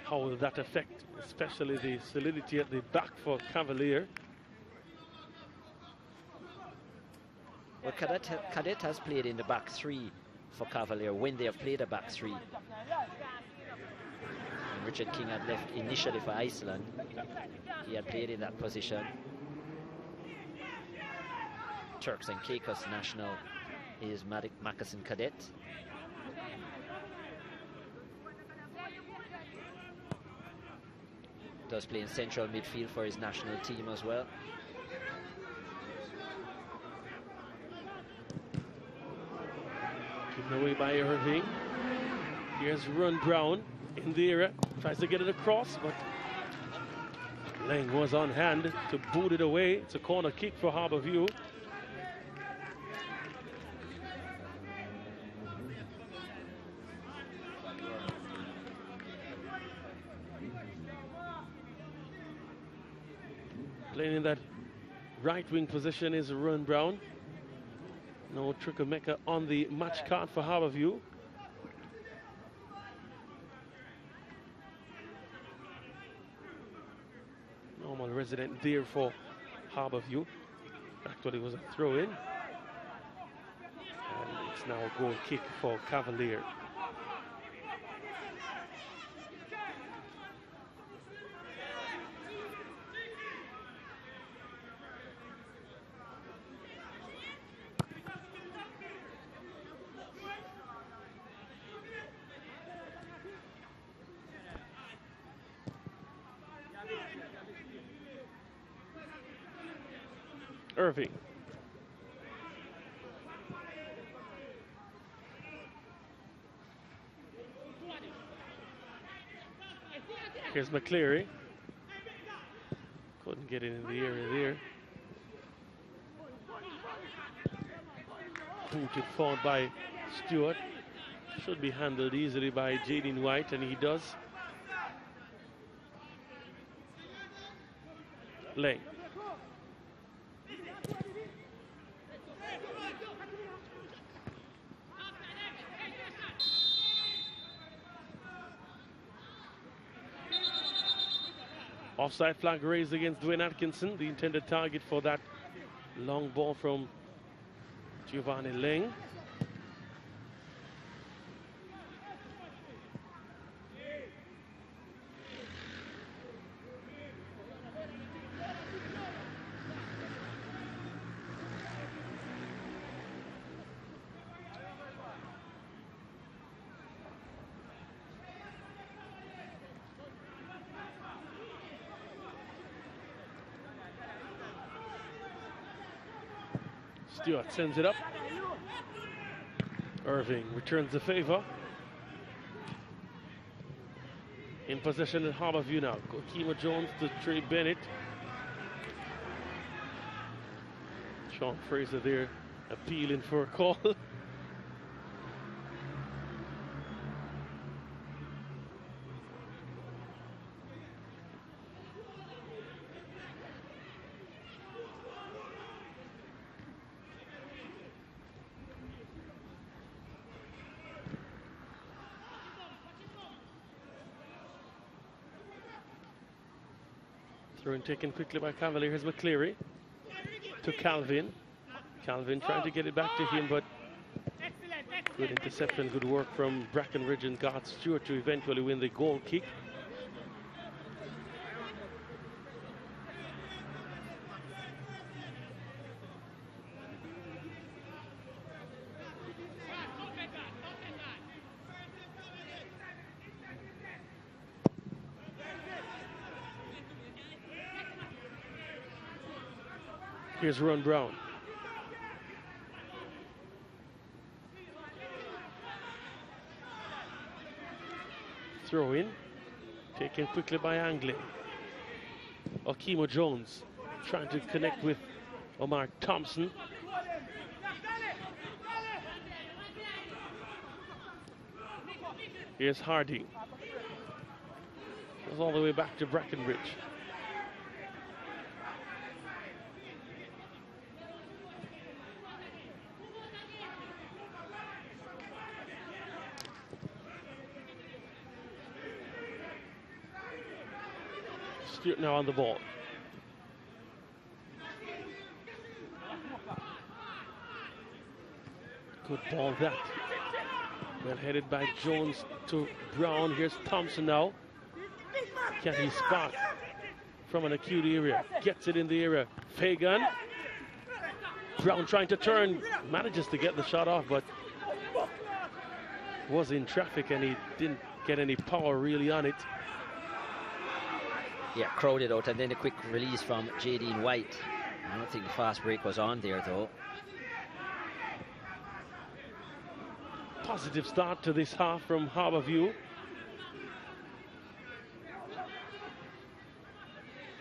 How will that affect, especially the solidity at the back for Cavalier? Well, Cadet has played in the back three for Cavalier when they have played a back three. And Richard King had left initially for Iceland. He had played in that position. Turks and Caicos national is Macassin Cadet. Does play in central midfield for his national team as well. Given away by Irving. Here's Ron Brown in the area. Tries to get it across, but Lang was on hand to boot it away. It's a corner kick for Harborview. Playing in that right wing position is Ron Brown. No Trikameka on the match card for Harborview. Normal resident there for Harborview. Actually, it was a throw-in. And it's now a goal kick for Cavalier. Irving. Here's McCleary. Couldn't get it in the area there. Booted forward by Stewart. Should be handled easily by Jaden White, and he does. Lang. Offside flag raised against Dwayne Atkinson, the intended target for that long ball from Giovanni Lang. Stewart sends it up. Irving returns the favor. In possession at Harborview now. Kima Jones to Trey Bennett. Sean Fraser there appealing for a call. Throw-in taken quickly by Cavalier. Here's McCleary to Calvin. Calvin trying to get it back to him, but good interception, good work from Brackenridge and Garth Stewart to eventually win the goal kick. Here's Ron Brown. Throw in, taken quickly by Anglin. Okimo Jones trying to connect with Omar Thompson. Here's Harding. Goes all the way back to Brackenridge. Stewart now on the ball. Good ball that. Well headed by Jones to Brown. Here's Thompson now. Can he spot from an acute area? Gets it in the area. Fagan. Brown trying to turn. Manages to get the shot off, but was in traffic and he didn't get any power really on it. Yeah, crowded out, and then a quick release from Jadine White. I don't think the fast break was on there though. Positive start to this half from Harbourview.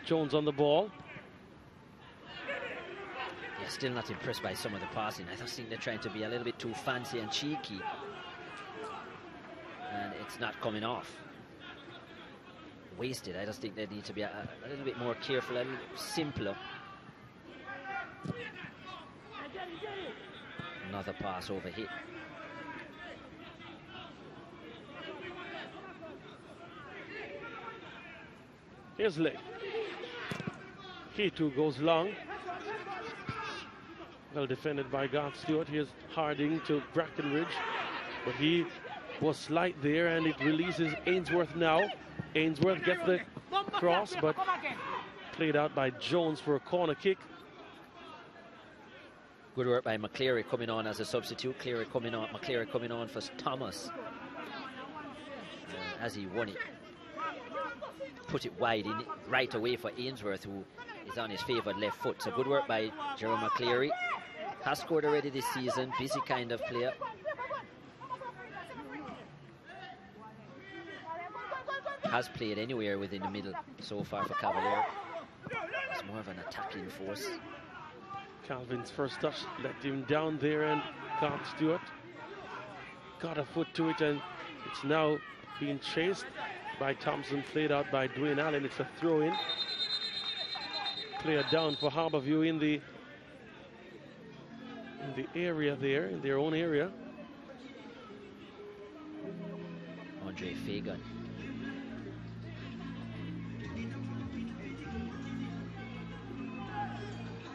Jones on the ball. Yeah, still not impressed by some of the passing. I just think they're trying to be a little bit too fancy and cheeky. And it's not coming off. Wasted. I just think they need to be a little bit more careful, a little simpler. Another pass over hit. Here's Lake. He too goes long. Well defended by Garth Stewart. Here's Harding to Brackenridge. But he was slight there and it releases Ainsworth now. Ainsworth gets the cross, but played out by Jones for a corner kick. Good work by McCleary coming on as a substitute. McCleary coming on for Thomas. As he won it. Put it wide in right away for Ainsworth, who is on his favoured left foot. So good work by Jerome McCleary. Has scored already this season. Busy kind of player. Has played anywhere within the middle so far for Cavalier. It's more of an attacking force. Calvin's first touch let him down there, and Garth Stewart got a foot to it, and it's now being chased by Thompson, played out by Dwayne Allen. It's a throw-in. Player down for Harbourview in the area there, in their own area. Andre Fagan.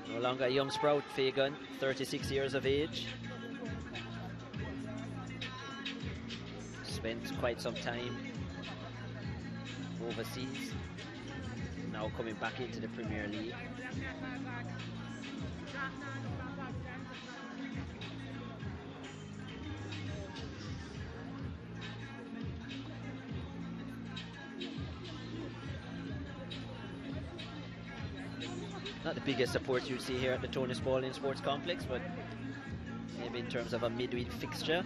No longer a young sprout, Fagan, 36 years of age. Spent quite some time overseas, now coming back into the Premier League. Not the biggest support you'd see here at the Tony Spalding Sports Complex, but maybe in terms of a midweek fixture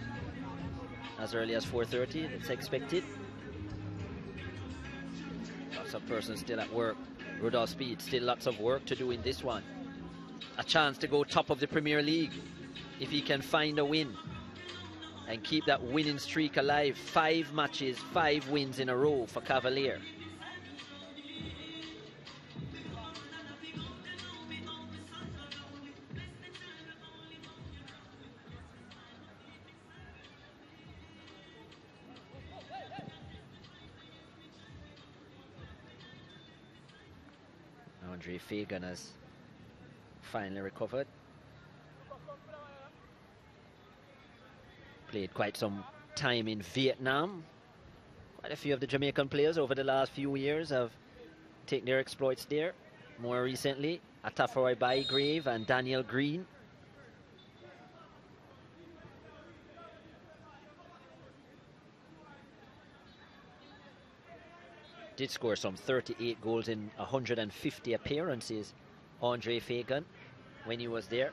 as early as 4:30, it's expected. Lots of persons still at work. Rudolph Speed, still lots of work to do in this one. A chance to go top of the Premier League if he can find a win and keep that winning streak alive. 5 matches, 5 wins in a row for Cavalier. Andre Fagan has finally recovered. Played quite some time in Vietnam. Quite a few of the Jamaican players over the last few years have taken their exploits there. More recently, Atafoy Bygrave and Daniel Green. Did score some 38 goals in 150 appearances, Andre Fagan, when he was there.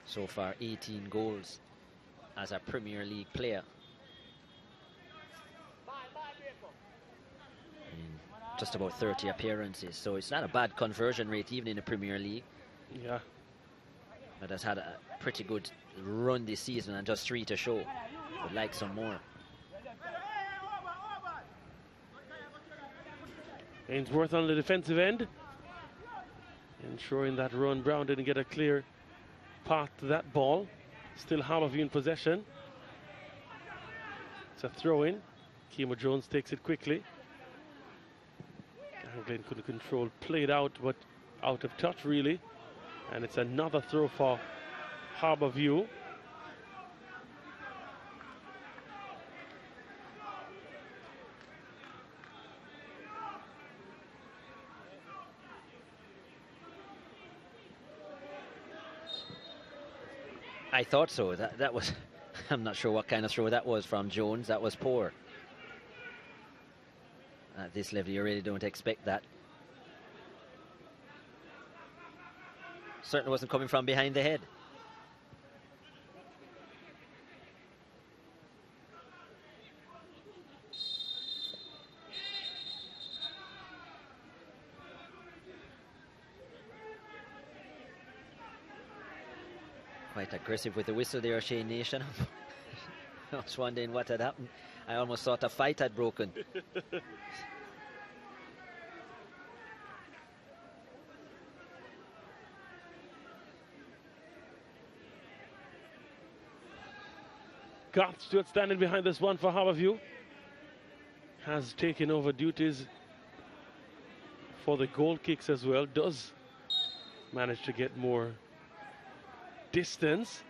So far, 18 goals as a Premier League player. In just about 30 appearances, so it's not a bad conversion rate even in the Premier League. Yeah. But has had a pretty good run this season and just 3 to show. Would like some more. Ainsworth on the defensive end, ensuring that Ron Brown didn't get a clear path to that ball. Still Harborview in possession. It's a throw-in. Kimo Jones takes it quickly. Glenn couldn't control. Played out, but out of touch, really. And it's another throw for Harborview. I thought so. That was, I'm not sure what kind of throw that was from Jones. That was poor. At this level, you really don't expect that. Certainly wasn't coming from behind the head. Quite aggressive with the whistle there, Shane Nation. I was wondering what had happened. I almost thought a fight had broken. Garth Stewart standing behind this one for Harborview. Has taken over duties for the goal kicks as well. Does manage to get more distance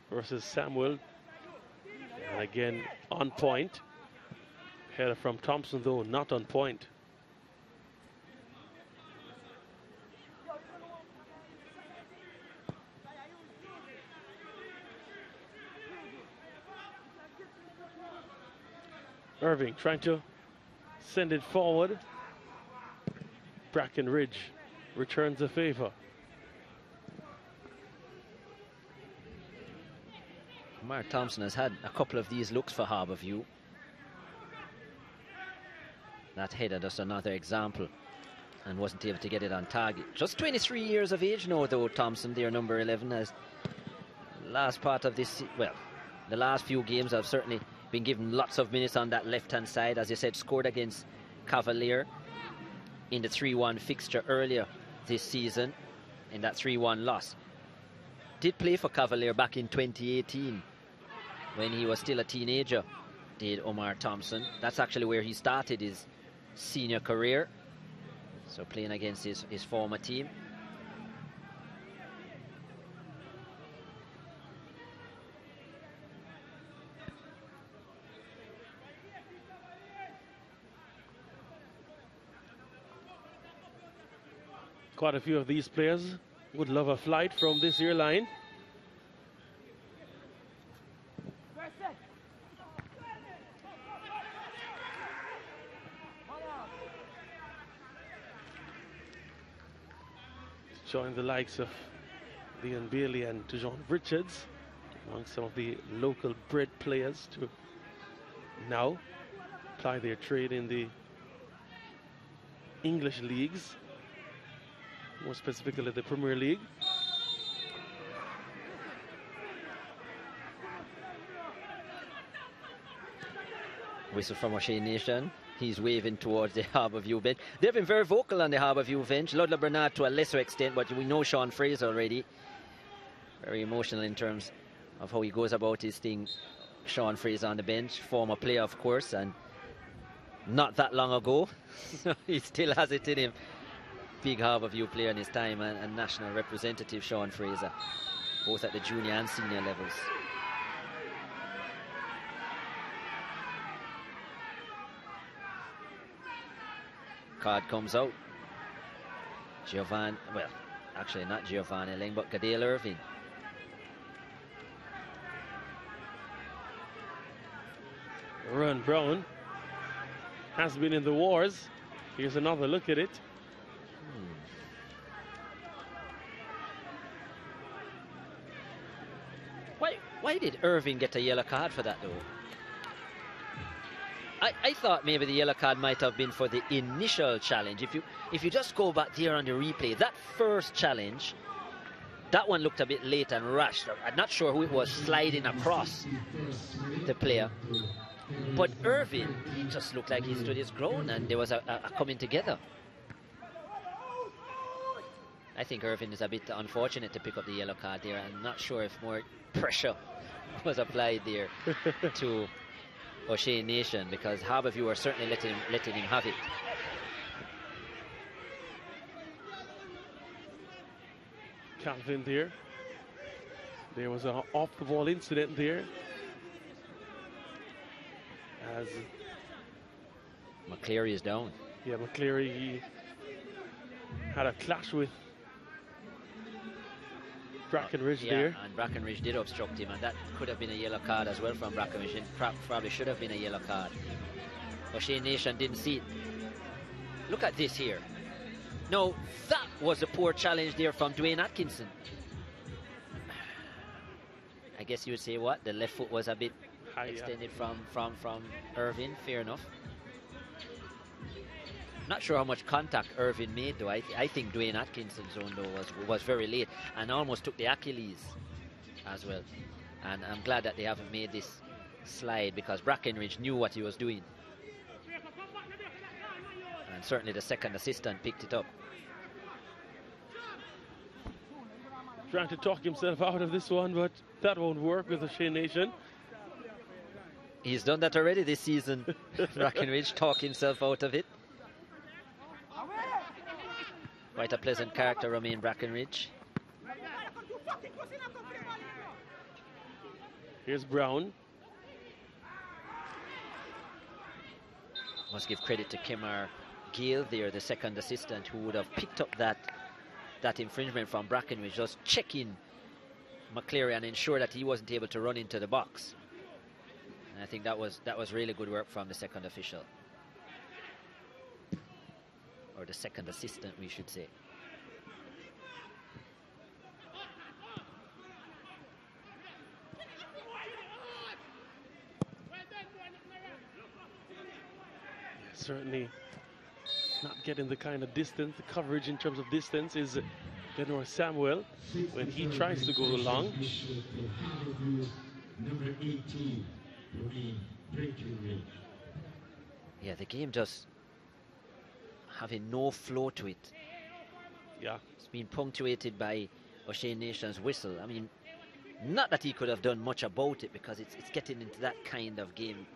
versus Samuel. And again, on point. Header from Thompson, though, not on point. Irving trying to send it forward. Brackenridge returns the favor. Mark Thompson has had a couple of these looks for Harborview. That header, just another example, and wasn't able to get it on target. Just 23 years of age now, though, Thompson, their number 11, has last part of this, well, the last few games have certainly been given lots of minutes on that left-hand side. As you said, scored against Cavalier in the 3-1 fixture earlier this season, in that 3-1 loss. Did play for Cavalier back in 2018 when he was still a teenager, did Omar Thompson. That's actually where he started his senior career, so playing against his former team. Quite a few of these players would love a flight from this airline. Join the likes of Leon Bailey and Tejon Richards among some of the local bred players to now ply their trade in the English leagues, more specifically the Premier League. Whistle from O'Shea Nation. He's waving towards the Harborview bench. They've been very vocal on the Harborview bench. Ludlow Bernard to a lesser extent, but we know Sean Fraser already. Very emotional in terms of how he goes about his thing. Sean Fraser on the bench, former player, of course, and not that long ago. He still has it in him. Big Harborview player in his time, and national representative Sean Fraser, both at the junior and senior levels. Card comes out. Giovanni, well, actually not Giovanni Lang, but Gadale Irving. Ron Brown has been in the wars. Here's another look at it. Why did Irving get a yellow card for that, though? I thought maybe the yellow card might have been for the initial challenge. If you just go back there on the replay, that first challenge, that one looked a bit late and rushed. I'm not sure who it was sliding across the player. But Irving, he just looked like he stood his ground and there was a coming together. I think Irvin is a bit unfortunate to pick up the yellow card there. I'm not sure if more pressure was applied there to O'Shea Nation, because Harborview are certainly letting him have it. Calvin there. There was an off-the-ball incident there, as McCleary is down. Yeah, McCleary, he had a clash with Brackenridge there. And Brackenridge did obstruct him, and that could have been a yellow card as well from Brackenridge. It probably should have been a yellow card. O'Shea Nation didn't see it. Look at this here. No, that was a poor challenge there from Dwayne Atkinson. I guess you would say what? The left foot was a bit extended from Irvin. Fair enough. Not sure how much contact Irvin made, though. I think Dwayne Atkinson's zone, though, was very late and almost took the Achilles as well. And I'm glad that they haven't made this slide, because Brackenridge knew what he was doing. And certainly the second assistant picked it up. Trying to talk himself out of this one, but that won't work with O'Shea Nation. He's done that already this season. Brackenridge talked himself out of it. Quite a pleasant character, Romain Brackenridge. Here's Brown. Must give credit to Kemar Gale there, the second assistant, who would have picked up that infringement from Brackenridge, just checking McCleary and ensure that he wasn't able to run into the box. And I think that was really good work from the second official. Or the second assistant, we should say. Certainly not getting the kind of distance, the coverage in terms of distance is Lenore Samuel when he tries to go long. Number 18, yeah, the game just having no flow to it. Yeah, it's been punctuated by O'Shea Nation's whistle. I mean, not that he could have done much about it, because it's getting into that kind of game,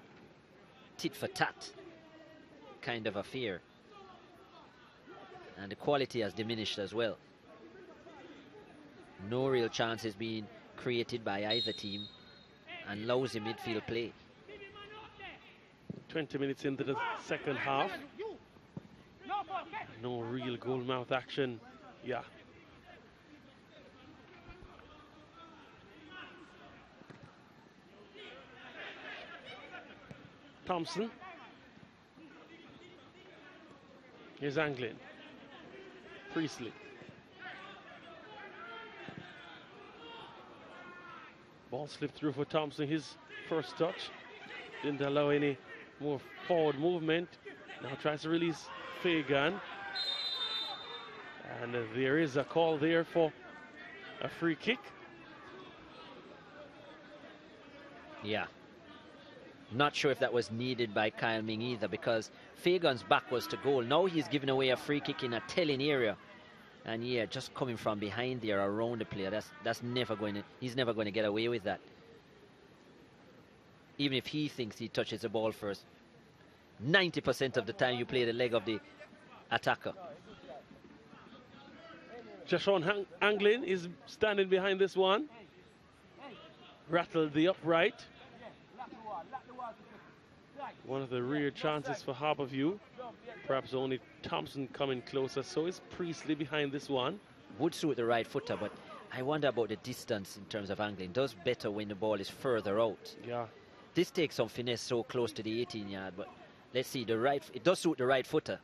tit for tat kind of affair, and the quality has diminished as well. No real chances being created by either team, and lousy midfield play. 20 minutes into the second half. No real goal-mouth action. Yeah. Thompson. Here's Anglin. Priestley. Ball slipped through for Thompson. His first touch didn't allow any more forward movement. Now tries to release Fagan. And there is a call there for a free kick. Yeah. Not sure if that was needed by Kyle Ming either, because Fagan's back was to goal. Now he's giving away a free kick in a telling area. And yeah, just coming from behind there around the player, that's never going to, he's never going to get away with that. Even if he thinks he touches the ball first. 90% of the time you play the leg of the attacker. Jashon Anglin is standing behind this one. Rattled the upright. One of the rear chances for Harborview. Perhaps only Thompson coming closer. So is Priestley behind this one. Would suit the right footer, but I wonder about the distance in terms of angling. Does better when the ball is further out. Yeah. This takes some finesse so close to the 18-yard, but let's see, it does suit the right footer.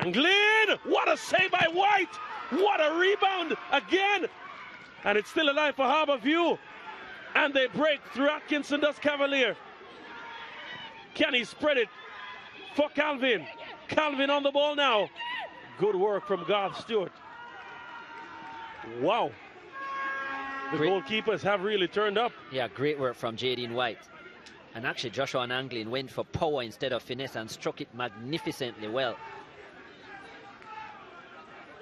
Anglin! What a save by White! What a rebound again! And it's still alive for Harborview. And they break through. Atkinson does Cavalier. Can he spread it for Calvin? Calvin on the ball now. Good work from Garth Stewart. Wow. The goalkeepers have really turned up. Yeah, great work from Jadine White. And actually Joshua Anglin went for power instead of finesse and struck it magnificently well.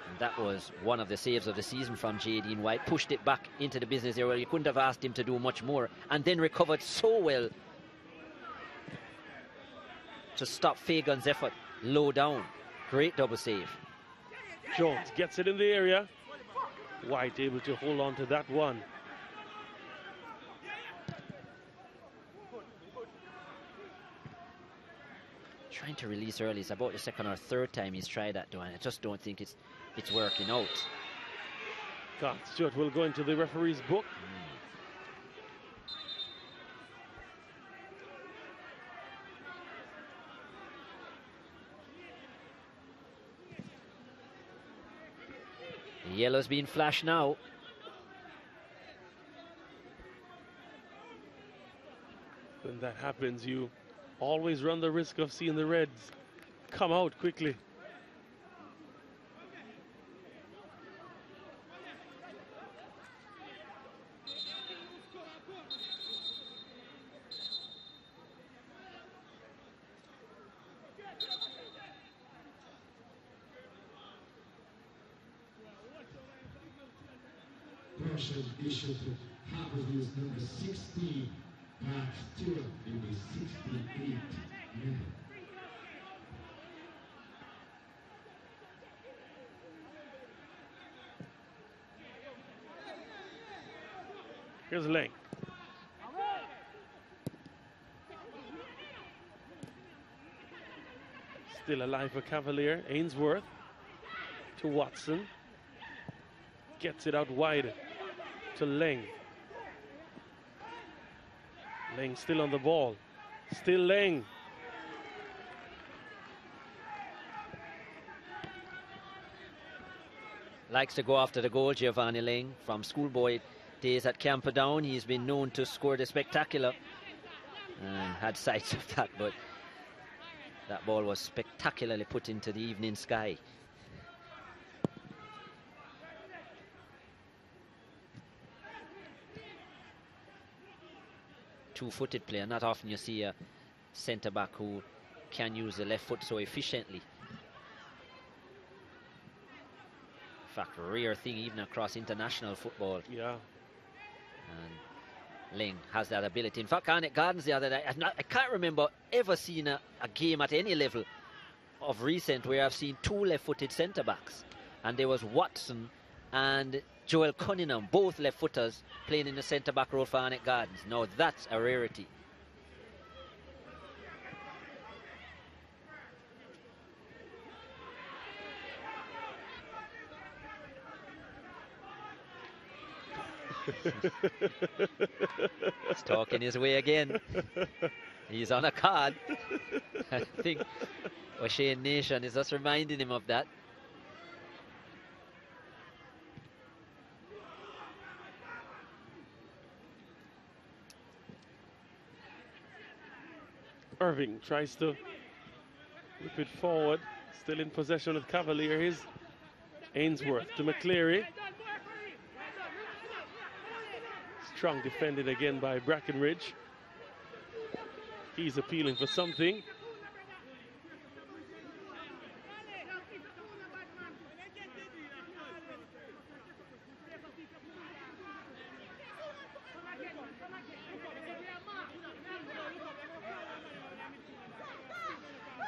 And that was one of the saves of the season from Jadine White. Pushed it back into the business area. You couldn't have asked him to do much more. And then recovered so well to stop Fagan's effort low down. Great double save. Jones gets it in the area. White able to hold on to that one. Trying to release early. It's about the second or third time he's tried that, though, and I just don't think it's working out. God, Stuart will go into the referee's book. The yellow's being flashed now. When that happens, you always run the risk of seeing the reds come out quickly. Bishop Harbourview number 16, Mark Stewart, number 68. Here's Lang. Still alive for Cavalier. Ainsworth to Watson. Gets it out wide to Lang. Lang still on the ball. Still Lang. Likes to go after the goal, Giovanni Lang. From schoolboy days at Camperdown, he's been known to score the spectacular. And had sights of that, but that ball was spectacularly put into the evening sky. Two-footed player. Not often you see a centre-back who can use the left foot so efficiently. In fact, a rare thing even across international football. Yeah. And Ling has that ability. In fact, Arnett Gardens the other day, I can't remember ever seeing a game at any level of recent where I've seen two left-footed centre-backs. And there was Watson and Joel Cunningham, both left-footers, playing in the centre-back role for Arnett Gardens. Now that's a rarity. He's talking his way again. He's on a card. I think O'Shea Nation is just reminding him of that. Irving tries to whip it forward. Still in possession of Cavalier. Here's Ainsworth to McCleary. Strong defended again by Brackenridge. He's appealing for something.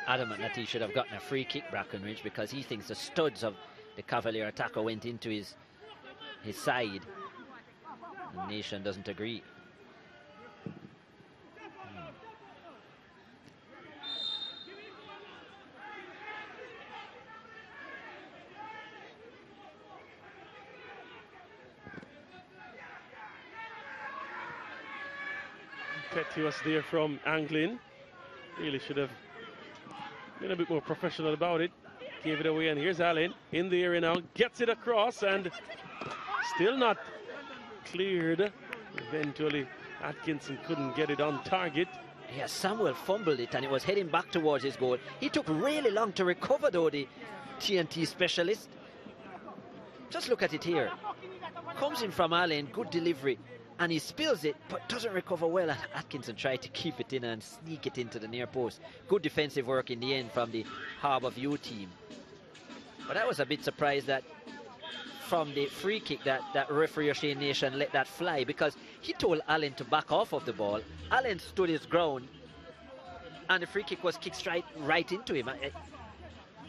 Adamant that he should have gotten a free kick, Brackenridge, because he thinks the studs of the Cavalier attacker went into his side. The Nation doesn't agree. Impetuous there from Anglin. Really should have been a bit more professional about it. Gave it away, and here's Allen in the area now. Gets it across, and still not cleared. Eventually, Atkinson couldn't get it on target. Yeah, Samuel fumbled it, and it was heading back towards his goal. He took really long to recover, though, the TNT specialist. Just look at it here. Comes in from Allen, good delivery, and he spills it, but doesn't recover well. Atkinson tried to keep it in and sneak it into the near post. Good defensive work in the end from the Harbourview team. But I was a bit surprised that from the free kick that referee O'Shea Nation let that fly, because he told Allen to back off of the ball. Allen stood his ground, and the free kick was kicked right into him.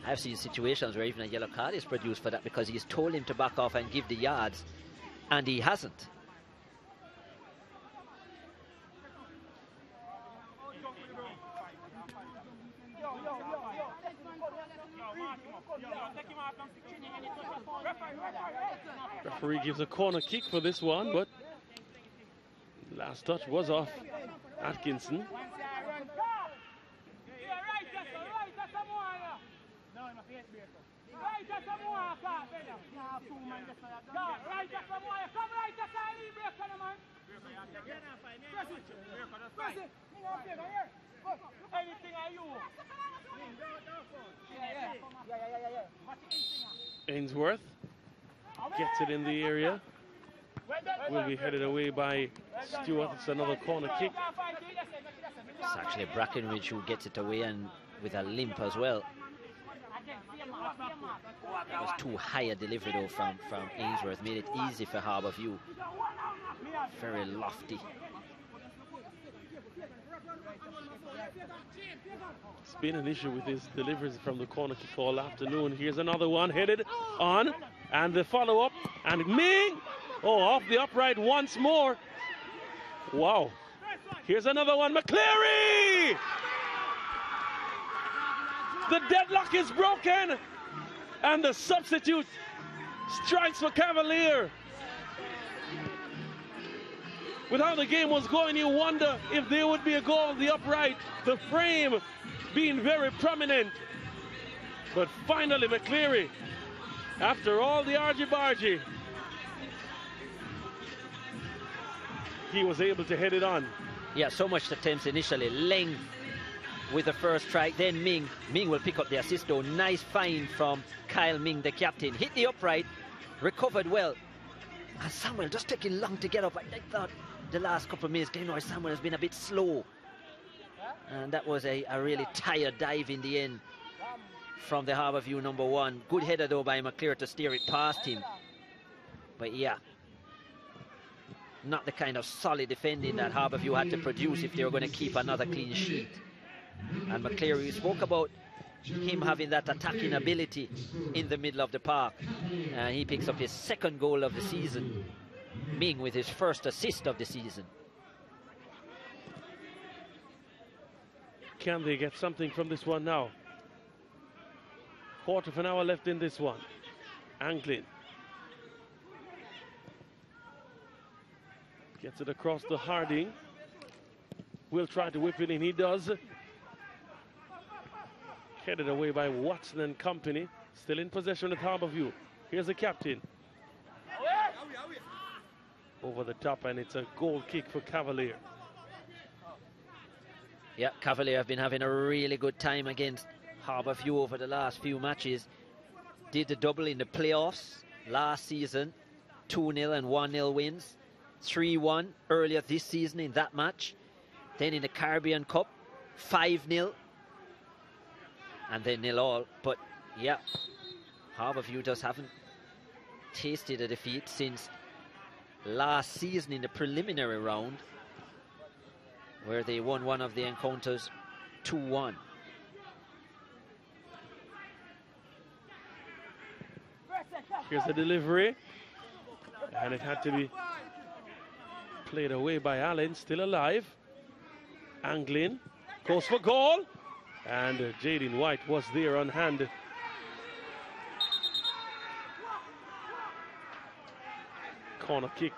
I've seen situations where even a yellow card is produced for that, because he's told him to back off and give the yards, and he hasn't. Referee gives a corner kick for this one, but last touch was off Atkinson. Ainsworth gets it in the area. Will be headed away by Stewart. It's another corner kick. It's actually Brackenridge who gets it away, and with a limp as well. It was too high a delivery though from Ainsworth. Made it easy for Harbourview. Very lofty. It's been an issue with his deliveries from the corner kick all afternoon. Here's another one headed on, and the follow-up, and Ming! Oh, off the upright once more. Wow. Here's another one, McCleary! The deadlock is broken, and the substitute strikes for Cavalier. With how the game was going, you wonder if there would be a goal, the upright, the frame being very prominent. But finally, McCleary, after all the argy-bargy, he was able to head it on. Yeah, so much attempts initially. Length with the first strike, then Ming. Ming will pick up the assist though. Nice find from Kyle Ming, the captain. Hit the upright, recovered well. And Samuel just taking long to get up. I thought the last couple of minutes, Glenroy Samuel has been a bit slow. And that was a really tired dive in the end from the Harbourview number one. Good header though by McCleary to steer it past him. But yeah, not the kind of solid defending that Harbourview had to produce if they were going to keep another clean sheet. And McCleary, we spoke about him having that attacking ability in the middle of the park. He picks up his second goal of the season. Ming with his first assist of the season. Can they get something from this one now? Quarter of an hour left in this one. Anglin gets it across to Harding. Will try to whip it in, he does. Headed away by Watson and company. Still in possession at Harbourview. Here's the captain. Over the top, and it's a goal kick for Cavalier. Yeah, Cavalier have been having a really good time against Harbourview over the last few matches. Did the double in the playoffs last season. 2-0 and 1-0 wins. 3-1 earlier this season in that match. Then in the Caribbean Cup, 5-0. And then 0-0. But yeah, Harbourview just haven't tasted a defeat since last season in the preliminary round, where they won one of the encounters 2-1. Here's the delivery, and it had to be played away by Allen, still alive. Anglin goes for goal, and Jaden White was there on hand. Corner kick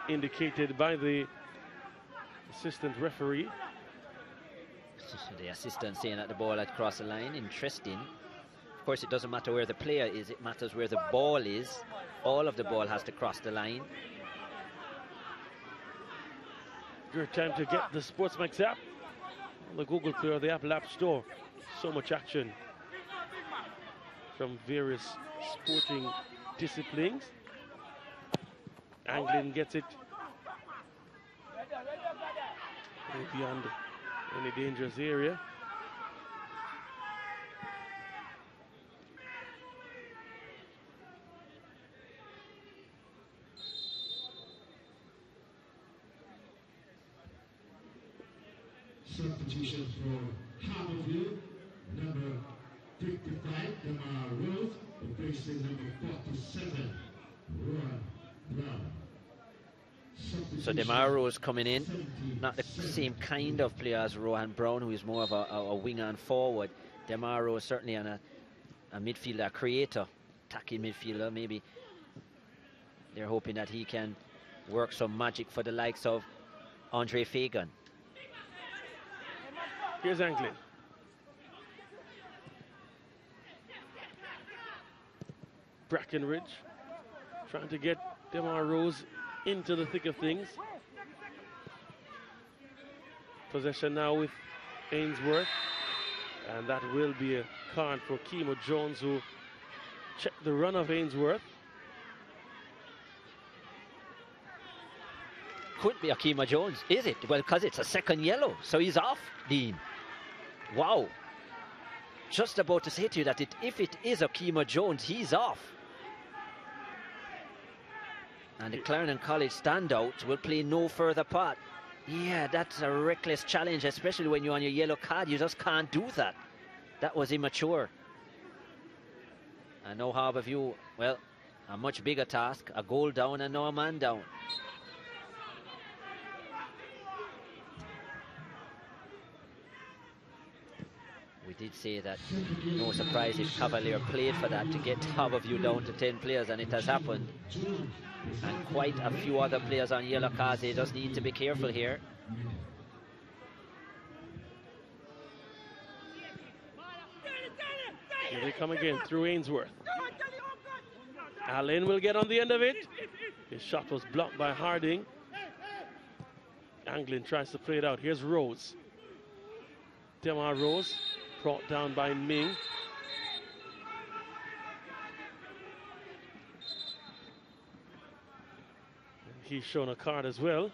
indicated by the assistant referee. The assistant saying that the ball had crossed the line. Interesting. Of course, it doesn't matter where the player is, it matters where the ball is. All of the ball has to cross the line. Good time to get the SportsMax app on the Google Play or the Apple App Store. So much action from various sporting disciplines. Anglin gets it beyond any dangerous area. Substitution for Harborview, number 55, Damar Rose, replacing number 47, Rowan Brown. So Damar Rose coming in, not the same kind of player as Rowan Brown, who is more of a winger and forward. Damar Rose certainly a midfielder, a creator, attacking midfielder. Maybe they're hoping that he can work some magic for the likes of Andre Fagan. Here's Anglin. Brackenridge trying to get Damar Rose into the thick of things. Possession now with Ainsworth, and that will be a card for Kemo Jones, who checked the run of Ainsworth. Could be Akima Jones, is it? Well, because it's a second yellow, so he's off, Dean. Wow. Just about to say to you that if it is Akima Jones, he's off. And the Clarendon College standout will play no further part. Yeah, that's a reckless challenge, especially when you're on your yellow card. You just can't do that. That was immature. And now Harborview, well, a much bigger task. A goal down and now a man down. We did say that no surprise if Cavalier played for that to get Harborview down to 10 players, and it has happened. And quite a few other players on yellow cards. They just need to be careful here. Here they come again through Ainsworth. Allen will get on the end of it. His shot was blocked by Harding. Anglin tries to play it out. Here's Rose. Damar Rose brought down by Ming. He's shown a card as well.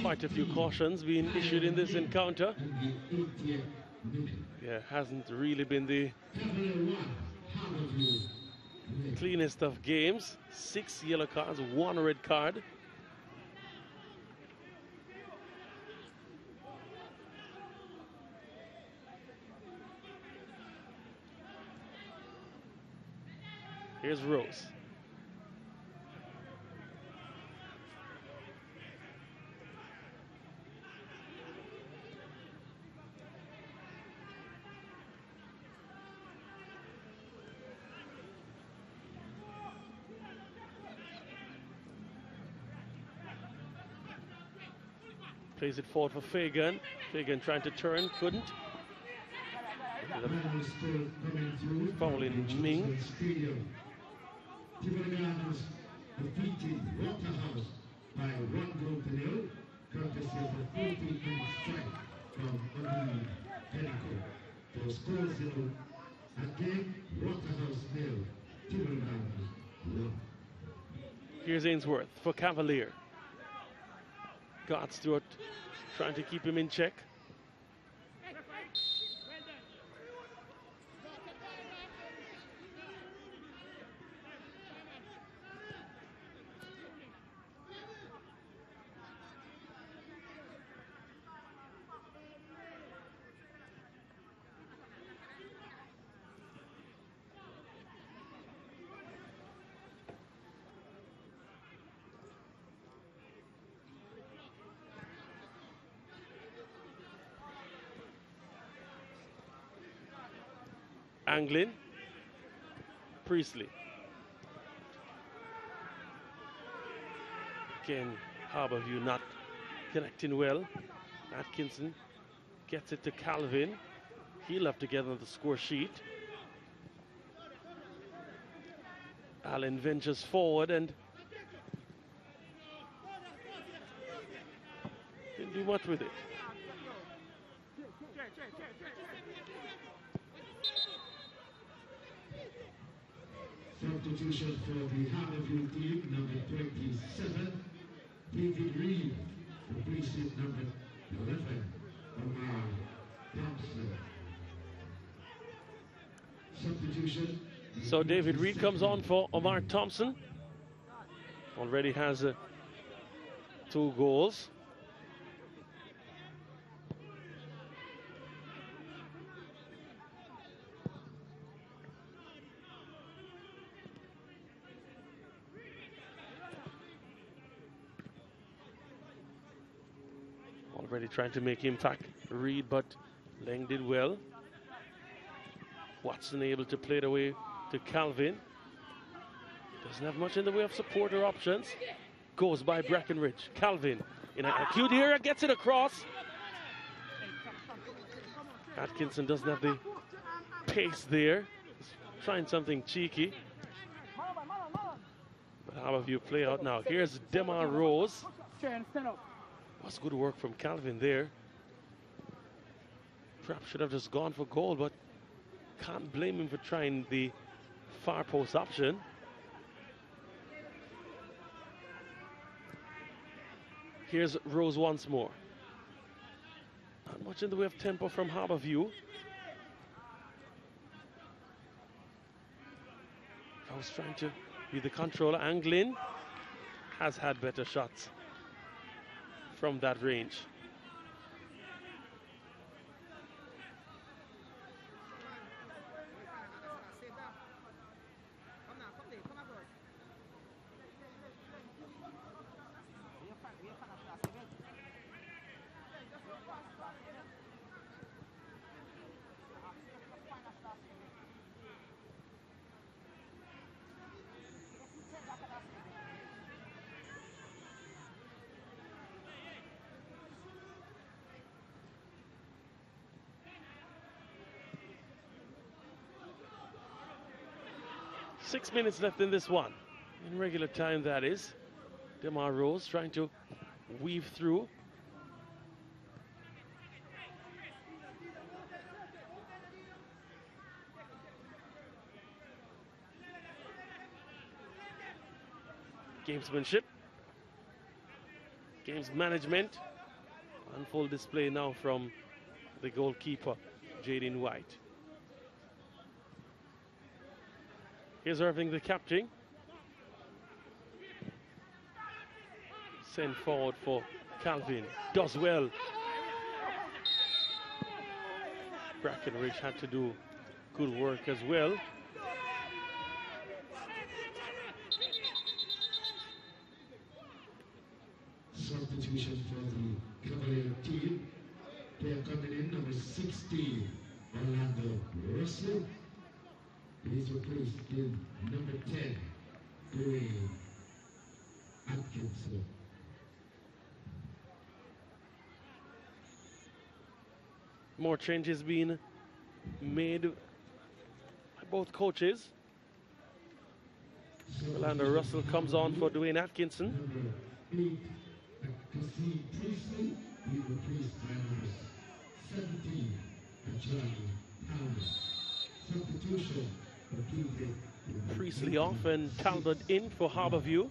Quite a few cautions being issued in this encounter. Yeah, hasn't really been the cleanest of games. 6 yellow cards, 1 red card. Here's Rose. Plays it forward for Fagan. Fagan trying to turn, couldn't. Fouling Ming. Defeating Waterhouse by 1 goal to 0, courtesy of a 14-minute strike from Emily Pennico. For score 0, again Waterhouse 0, Timberland 1. Here's Ainsworth for Cavalier. God Stewart trying to keep him in check. Anglin, Priestley. Again, Harborview not connecting well. Atkinson gets it to Calvin. He'll have to get on the score sheet. Allen ventures forward and didn't do much with it. Substitution for the Harborview team, number 27, David Reed, replacing number 11, Omar Thompson. Substitution. So David Reed comes on for Omar Thompson. Already has 2 goals. Already trying to make impact, Reed, but Leng did well. Watson able to play it away to Calvin. Doesn't have much in the way of support or options. Goes by Breckenridge. Calvin in an acute area, gets it across. Atkinson doesn't have the pace there. He's trying something cheeky. But Harborview play out now. Here's Demar Rose. That's good work from Calvin there. Perhaps should have just gone for goal, but can't blame him for trying the far post option. Here's Rose once more. Not much in the way of tempo from Harborview. Rose trying to be the controller. Anglin has had better shots from that range. Six minutes left in this one. In regular time, that is. Demar Rose trying to weave through. Gamesmanship. Games management. On full display now from the goalkeeper, Jaden White. Here's Irving, the captain. Send forward for Calvin. Does well. Breckenridge had to do good work as well. Substitution for the Cavalier team. They are coming in, number 16, Orlando Russell. He's replaced with number 10, Dwayne Atkinson. More changes being made by both coaches. Orlando Russell comes on for Dwayne Atkinson. Number 8, Cassie Priestley, he replaced by number 17, Johnny Powell. Substitution. Priestley off and Talbot in for Harborview.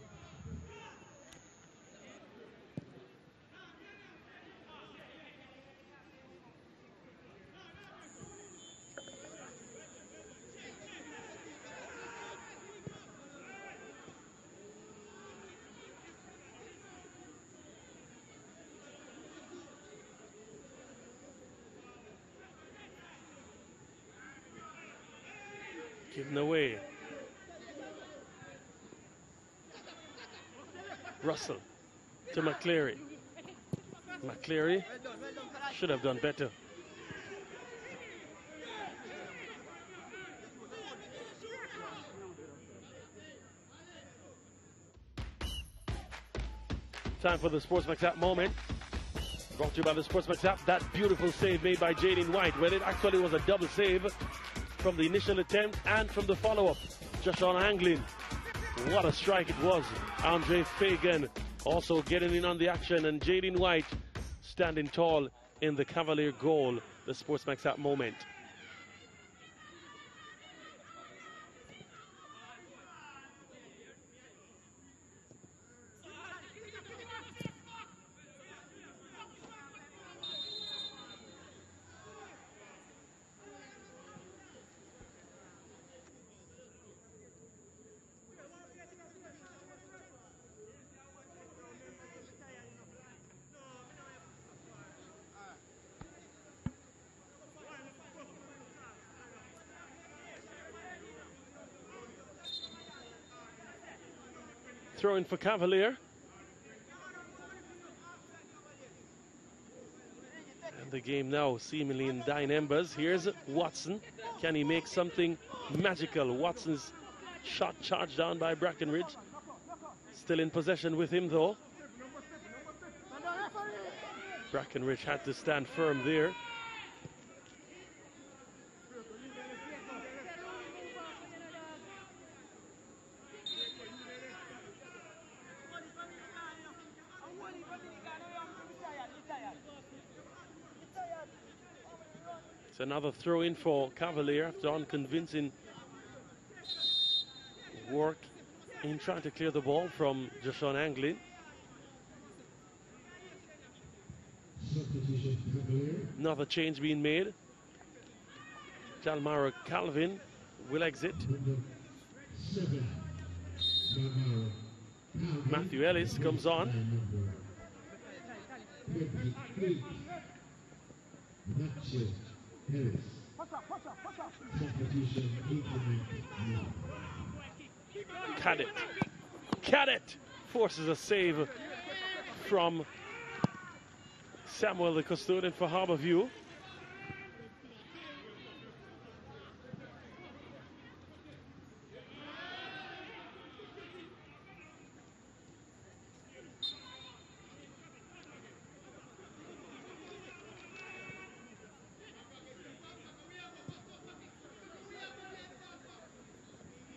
Given away. Russell to McCleary. McCleary should have done better. Time for the SportsMax app moment. Brought to you by the SportsMax app. That beautiful save made by Jaden White. Well, it actually was a double save from the initial attempt and from the follow-up. Just on Anglin. What a strike it was. Andre Fagan also getting in on the action, and Jaden White standing tall in the Cavalier goal. The SportsMax app moment. Throw in for Cavalier. And the game now seemingly in dying embers. Here's Watson. Can he make something magical? Watson's shot charged down by Brackenridge. Still in possession with him though. Brackenridge had to stand firm there. It's another throw in for Cavalier after unconvincing work in trying to clear the ball from Jashon Anglin. Another change being made. Jalmara Calvin will exit. Matthew Ellis comes on. Cadet forces a save from Samuel, the custodian for Harbourview.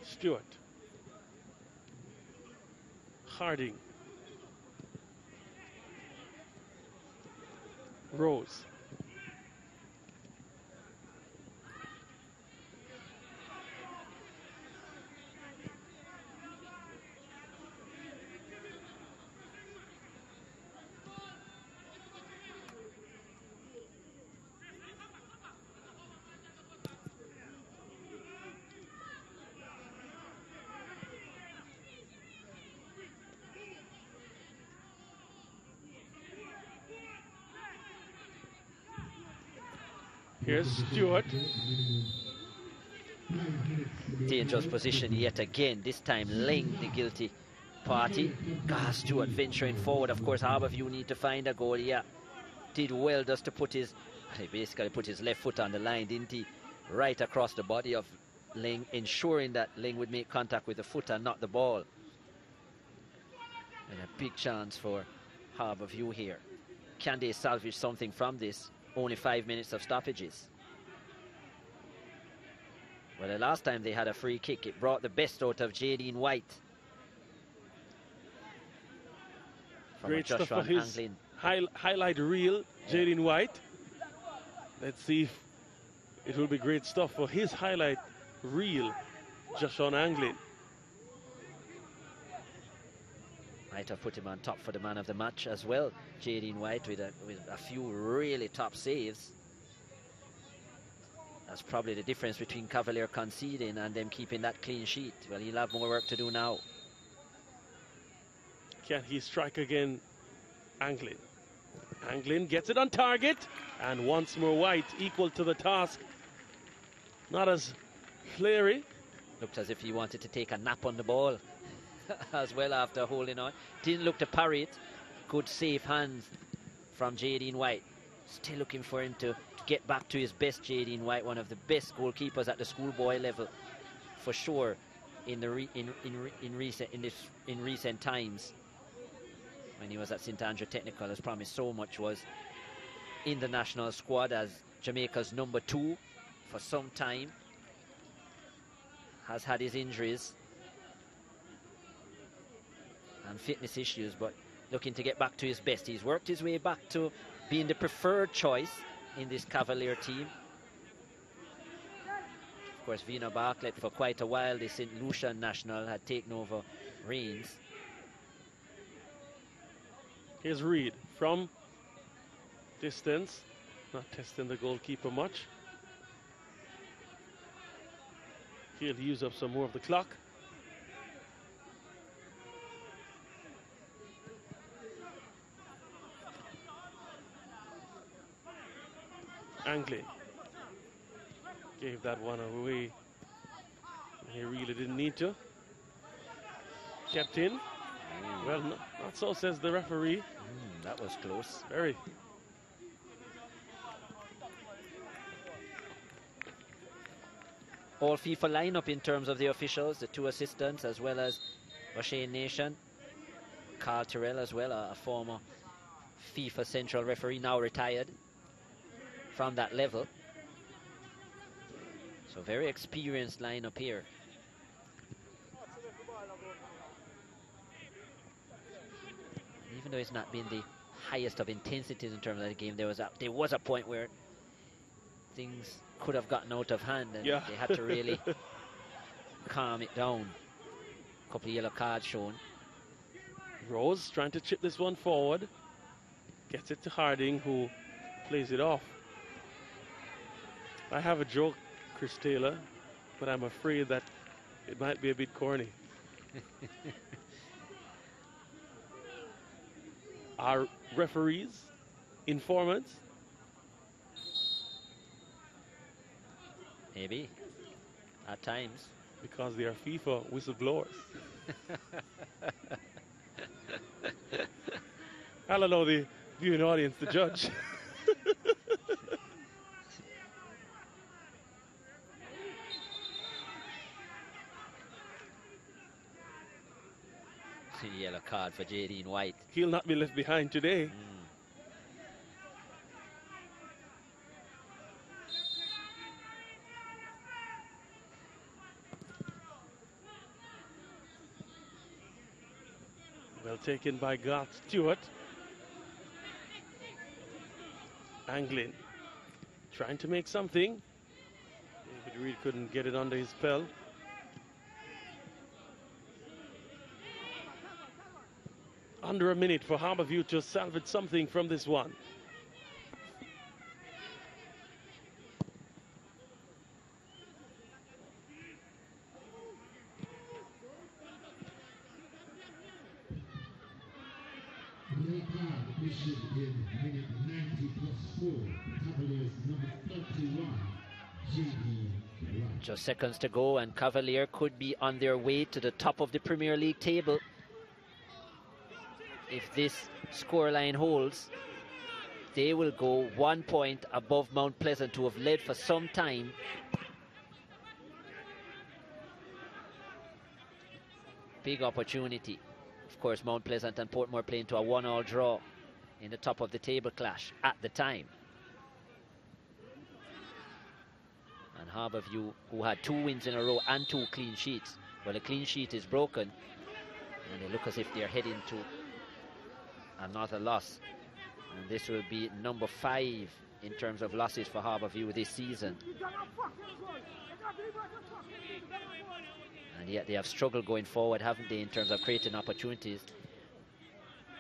Stewart, Harding, Rose, here's Stewart. Dangerous position yet again. This time Ling, the guilty party. Stewart venturing forward. Of course, Harbourview need to find a goal. Yeah, did well just to put his, he basically put his left foot on the line, didn't he? Right across the body of Ling, ensuring that Ling would make contact with the foot and not the ball. And a big chance for Harbourview here. Can they salvage something from this? Only 5 minutes of stoppages. Well, the last time they had a free kick, it brought the best out of Jaden White. Great stuff for his highlight reel, Jaden White. Let's see if it will be great stuff for his highlight reel, Jashon Anglin. Might have put him on top for the man of the match as well. Jaden White with a few really top saves. That's probably the difference between Cavalier conceding and them keeping that clean sheet. Well, he'll have more work to do now. Can he strike again? Anglin. Anglin gets it on target. And once more White equal to the task. Not as flary. Looked as if he wanted to take a nap on the ball as well after holding on. Didn't look to parry it. Good safe hands from Jaden White. Still looking for him to get back to his best. Jaden White, one of the best goalkeepers at the schoolboy level for sure in recent times. When he was at St Andrew Technical, as promised, so much was in the national squad as Jamaica's #2 for some time. Has had his injuries and fitness issues, but looking to get back to his best. He's worked his way back to being the preferred choice in this Cavalier team. Of course, Vino Bartlett for quite a while, the St. Lucia national, had taken over reins. Here's Reed from distance, not testing the goalkeeper much. He'll use up some more of the clock. Anglin gave that one away. He really didn't need to. Kept in. Well, not so, says the referee. That was close. Very. All FIFA lineup in terms of the officials, the 2 assistants, as well as O'Shane Nation. Carl Terrell as well, a former FIFA central referee, now retired from that level. So very experienced lineup here. Even though it's not been the highest of intensities in terms of the game, there was a point where things could have gotten out of hand, and they had to really calm it down. A couple of yellow cards shown. Rose trying to chip this one forward. Gets it to Harding, who plays it off. I have a joke, Chris Taylor, but I'm afraid that it might be a bit corny. Are referees informants? Maybe, at times. Because they are FIFA whistleblowers. I'll allow the viewing audience to judge. Yellow card for Jadine White. He'll not be left behind today. Well taken by Garth Stewart. Anglin trying to make something. David Reed couldn't get it under his spell. Under a minute for Harborview to salvage something from this one. Red card issued in minute 90+4. Cavaliers number 31, J.D. Wright. Just seconds to go, and Cavalier could be on their way to the top of the Premier League table. If this scoreline holds, they will go 1 point above Mount Pleasant, who have led for some time. Big opportunity. Of course, Mount Pleasant and Portmore playing to a 1-1 draw in the top of the table clash at the time. And Harborview, who had 2 wins in a row and 2 clean sheets. Well, a clean sheet is broken, and they look as if they're heading to another loss, and this will be number 5 in terms of losses for Harborview this season. And yet they have struggled going forward, haven't they, in terms of creating opportunities?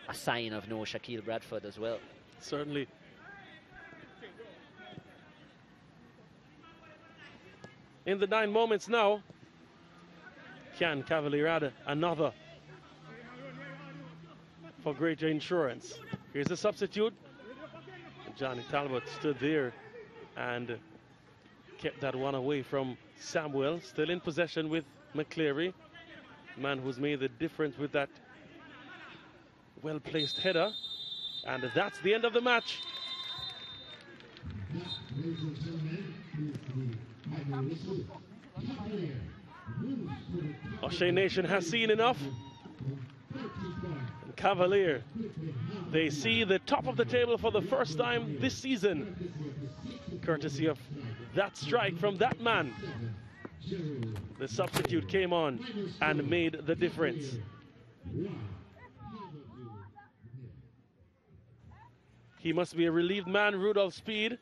A sign of no Shaquille Bradford as well. Certainly. In the 9 moments now, can Cavalier add another for greater insurance? Here's the substitute. Johnny Talbot stood there and kept that one away from Samuel. Still in possession with McCleary, man who's made the difference with that well-placed header. And that's the end of the match. Ladies and gentlemen, is the final whistle. Cavalier moves to the top. O'Shea Nation has seen enough. And Cavalier They see the top of the table for the first time this season, courtesy of that strike from that man. The substitute came on and made the difference. He must be a relieved man, Rudolph Speed.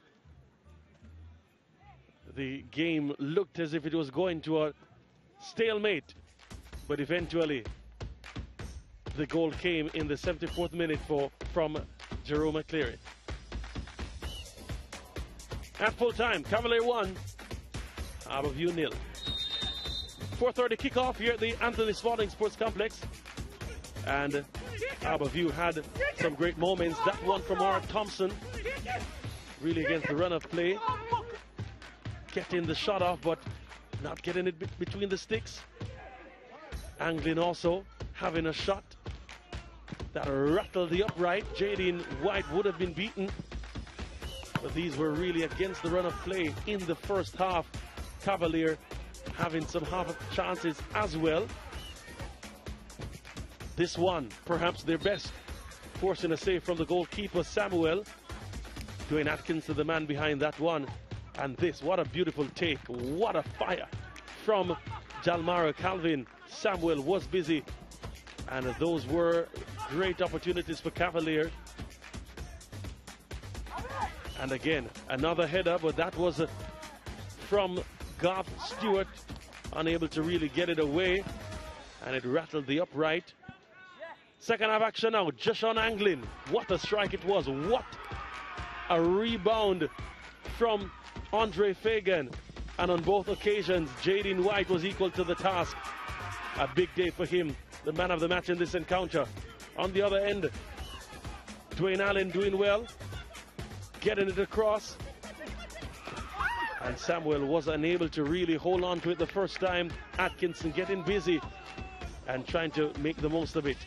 The game looked as if it was going to a stalemate, but eventually the goal came in the 74th minute from Jerome McCleary. At full time, Cavalier 1, Harbourview 0. 4:30 kickoff here at the Anthony Spalding Sports Complex. And Harbourview had some great moments. That one from Art Thompson, really against the run of play. Getting the shot off, but not getting it between the sticks. Anglin also having a shot that rattled the upright. Jaden White would have been beaten, but these were really against the run of play in the first half. Cavalier having some half chances as well. This one, perhaps their best, forcing a save from the goalkeeper, Samuel. Dwayne Atkinson, the man behind that one. And this, what a beautiful take, what a fire from Jalmara Calvin. Samuel was busy, and those were great opportunities for Cavalier. And again, another header, but that was from Garth Stewart, unable to really get it away, and it rattled the upright. Second half action now, Joshon Anglin. What a strike it was, what a rebound from Andre Fagan. And on both occasions, Jaden White was equal to the task. A big day for him, the man of the match in this encounter. On the other end, Dwayne Allen doing well, getting it across. And Samuel was unable to really hold on to it the first time. Atkinson getting busy and trying to make the most of it.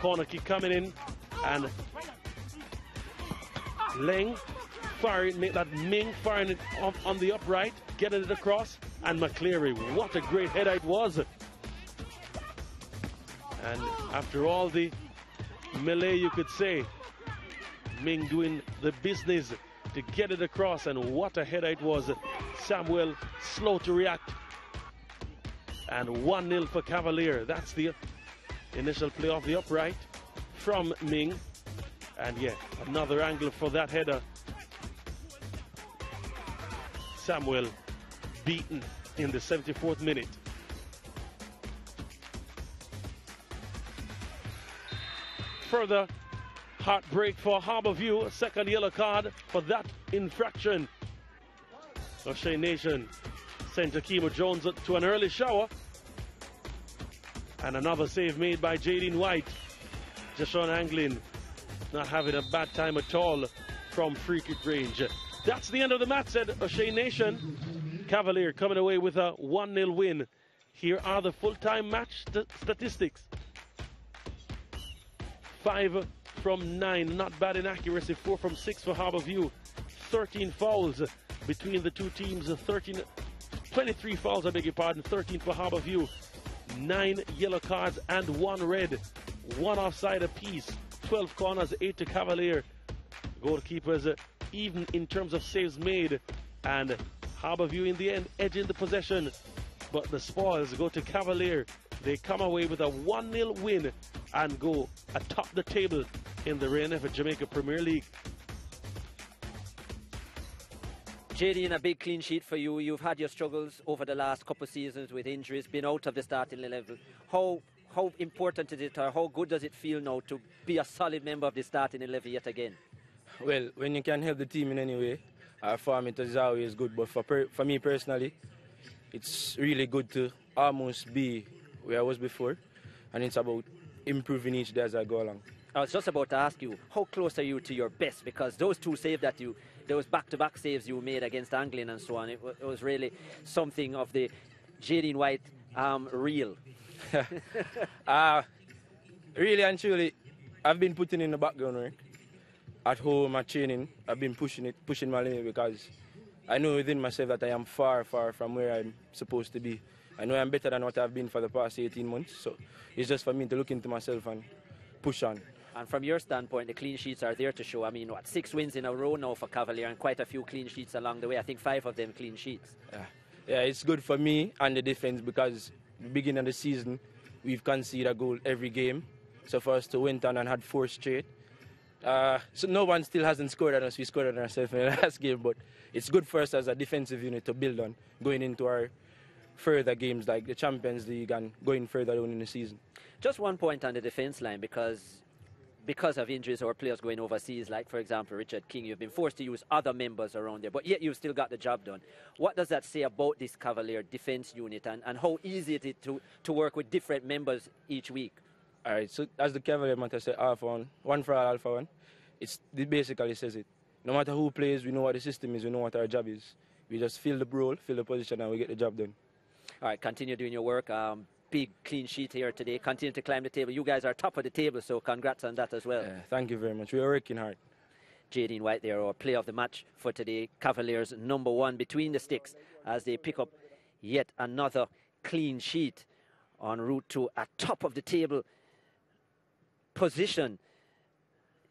Corner kick coming in, and Leng firing, make that Ming firing it on the upright, getting it across, and McCleary, what a great header it was. And after all the melee, you could say, Ming doing the business to get it across, and what a header it was. Samuel slow to react, and 1-0 for Cavalier. That's the initial play off the upright from Ming, and yeah, another angle for that header. Samuel beaten in the 74th minute. Further heartbreak for Harbourview, a second yellow card for that infraction. O'Shea Nation sent Akimo Jones to an early shower. And another save made by Jaden White. Joshon Anglin not having a bad time at all from free kick range. That's the end of the match, said O'Shea Nation. Cavalier coming away with a 1-0 win. Here are the full-time match statistics. 5 from 9, not bad in accuracy. 4 from 6 for Harbourview. 13 fouls between the two teams. 23 fouls, I beg your pardon. 13 for Harbourview. 9 yellow cards and 1 red. 1 offside apiece. 12 corners, 8 to Cavalier. Goalkeepers even in terms of saves made. And Harbourview in the end edging the possession. But the spoils go to Cavalier. They come away with a 1-0 win and go atop the table in the reign of Jamaica Premier League. JD, a big clean sheet for you. You've had your struggles over the last couple of seasons with injuries, been out of the starting level. How important is it, or how good does it feel now to be a solid member of the starting 11 yet again? Well, when you can help the team in any way, for me it is always good. But for me personally, it's really good to almost be where I was before, and it's about improving each day as I go along. I was just about to ask you, how close are you to your best? Because those two saves that those back-to-back saves you made against Anglin and so on, it was really something of the Jaden White real. Really and truly, I've been putting in the background work. At home, at training, I've been pushing my limit, because I know within myself that I am far, far from where I'm supposed to be. I know I'm better than what I've been for the past 18 months, so it's just for me to look into myself and push on. And from your standpoint, the clean sheets are there to show. I mean, what, 6 wins in a row now for Cavalier and quite a few clean sheets along the way. I think 5 of them clean sheets. Yeah, it's good for me and the defense because the beginning of the season, we've conceded a goal every game. So for us to win on and had 4 straight. So no one still hasn't scored on us. We scored on ourselves in the last game, but it's good for us as a defensive unit to build on going into our further games like the Champions League and going further down in the season. Just one point on the defense line, because of injuries or players going overseas, like for example Richard King, you've been forced to use other members around there, but yet you've still got the job done. What does that say about this Cavalier defense unit, and how easy it is to work with different members each week? All right, so as the Cavalier matter say, all for one, one for all for one. It basically says it. No matter who plays, we know what the system is, we know what our job is. We just fill the role, fill the position, and we get the job done. All right, continue doing your work. Big clean sheet here today. Continue to climb the table. You guys are top of the table, so congrats on that as well. Thank you very much. We are working hard. Jadine White there, our player of the match for today. Cavaliers #1 between the sticks as they pick up yet another clean sheet en route to a top of the table position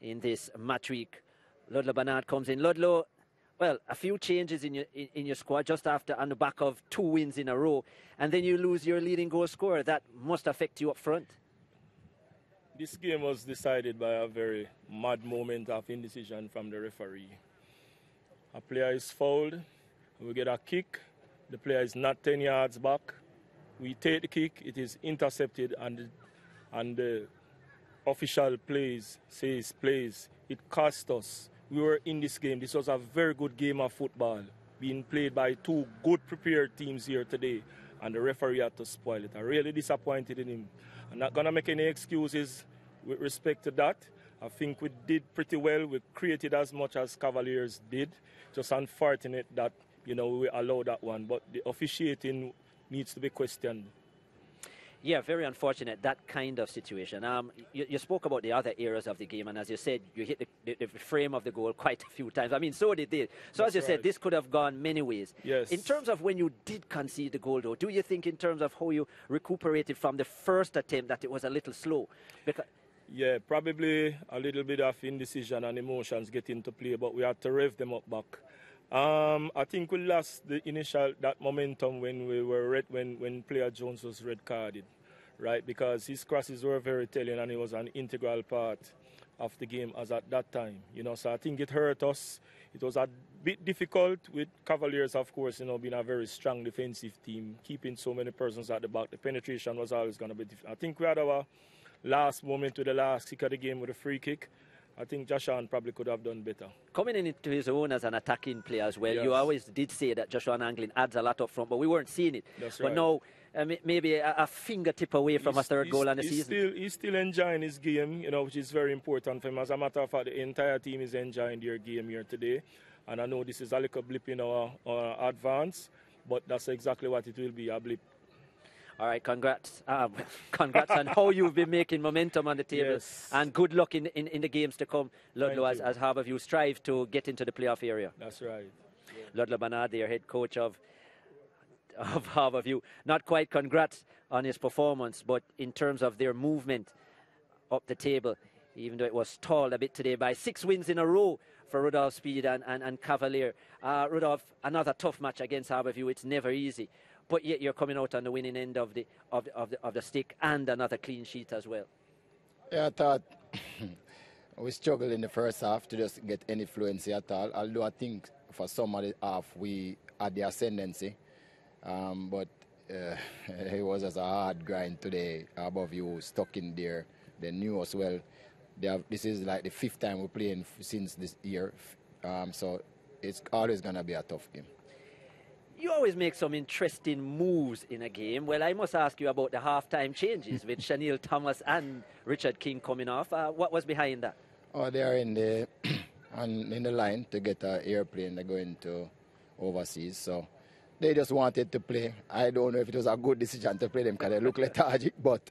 in this match week. Ludlow Bernard comes in. Ludlow, well, a few changes in your squad just after on the back of 2 wins in a row, and then you lose your leading goal scorer. That must affect you up front. This game was decided by a very mad moment of indecision from the referee. A player is fouled, we get a kick, the player is not 10 yards back. We take the kick, it is intercepted, and the official says plays. It cost us. We were in this game. This was a very good game of football being played by 2 good prepared teams here today, and the referee had to spoil it. I'm really disappointed in him. I'm not going to make any excuses with respect to that. I think we did pretty well. We created as much as Cavaliers did. Just unfortunate that, we allowed that one. But the officiating needs to be questioned. Yeah, very unfortunate, that kind of situation. You spoke about the other areas of the game, and as you said, you hit the frame of the goal quite a few times. I mean, so did they. So as you said, this could have gone many ways. Yes. In terms of when you did concede the goal, though, do you think in terms of how you recuperated from the first attempt that it was a little slow? Yeah, probably a little bit of indecision and emotions get into play, but we had to rev them up back. I think we lost that momentum when when player Jones was red carded, right? Because his crosses were very telling, and he was an integral part of the game as at that time. So I think it hurt us. It was a bit difficult with Cavaliers, of course, being a very strong defensive team, keeping so many persons at the back. The penetration was always going to be difficult. I think we had our last moment with the last kick of the game with a free kick. I think Joshua probably could have done better. Coming into his own as an attacking player as well, yes. You always did say that Joshua Anglin adds a lot up front, but we weren't seeing it. That's but right. now, maybe a fingertip away from a third goal on the season. He's still enjoying his game, which is very important for him. As a matter of fact, the entire team is enjoying their game here today. And I know this is a little blip in our advance, but that's exactly what it will be, a blip. All right, congrats. Congrats on how you've been making momentum on the table. Yes. And good luck in the games to come, Ludlow, as Harbourview strive to get into the playoff area. That's right. Yeah. Ludlow Bernard, their head coach of Harbourview. Not quite congrats on his performance, but in terms of their movement up the table, even though it was stalled a bit today by 6 wins in a row for Rudolph Speed and Cavalier. Rudolph, another tough match against Harbourview. It's never easy. But yet you're coming out on the winning end of the stick and another clean sheet as well. Yeah, I thought we struggled in the first half to just get any fluency at all. Although I think for some of the half we had the ascendancy. But it was just a hard grind today. Above you stuck in there. They knew us well. This is like the 5th time we're playing since this year. So it's always going to be a tough game. You always make some interesting moves in a game. Well, I must ask you about the halftime changes with Shaniel Thomas and Richard King coming off. What was behind that? Oh, they are in the line to get an airplane. They're going to overseas. So they just wanted to play. I don't know if it was a good decision to play them because they look lethargic, but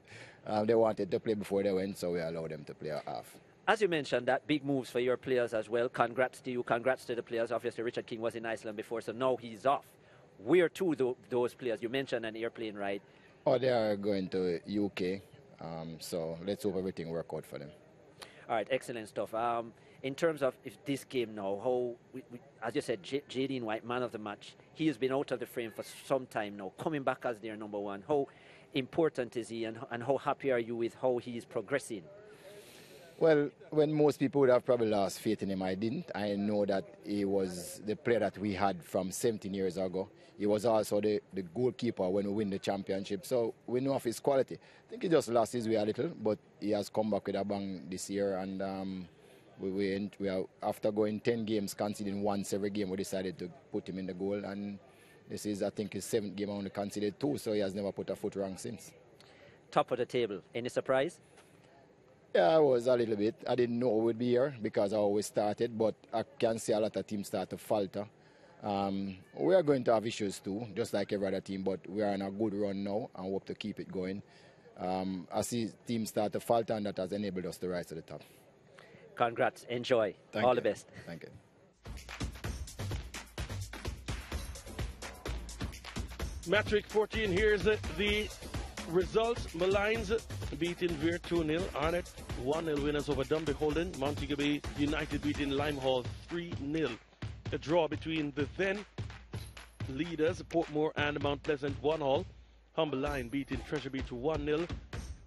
they wanted to play before they went, so we allowed them to play a half. As you mentioned, that big moves for your players as well. Congrats to you. Congrats to the players. Obviously, Richard King was in Iceland before, so now he's off. Where to those players? You mentioned an airplane ride. Oh, they are going to UK. So let's hope everything works out for them. All right, excellent stuff. In terms of if this game now, how, as you said, Jaden White, man of the match, he has been out of the frame for some time now, coming back as their number one. How important is he, and how happy are you with how he is progressing? Well, when most people would have probably lost faith in him, I didn't. I know that he was the player that we had from 17 years ago. He was also the goalkeeper when we win the championship. So we know of his quality. I think he just lost his way a little, but he has come back with a bang this year. And we are, after going 10 games, conceding once every game, we decided to put him in the goal. And this is, I think, his 7th game only conceded 2, so he has never put a foot wrong since. Top of the table. Any surprise? Yeah, I was a little bit. I didn't know we would be here because I always started, but I can see a lot of teams start to falter. We are going to have issues too, just like every other team, but we are on a good run now and hope to keep it going. I see teams start to falter, and that has enabled us to rise to the top. Congrats. Enjoy. All the best. Thank you. Matchday 14, here's the results. Malines beating Veer 2-0. Arnett 1-0 winners over Dunbeholden. Montego Bay United beating Limehall 3-0. A draw between the then leaders, Portmore and Mount Pleasant 1-1. Humble Line beating Treasure Beach 1-0.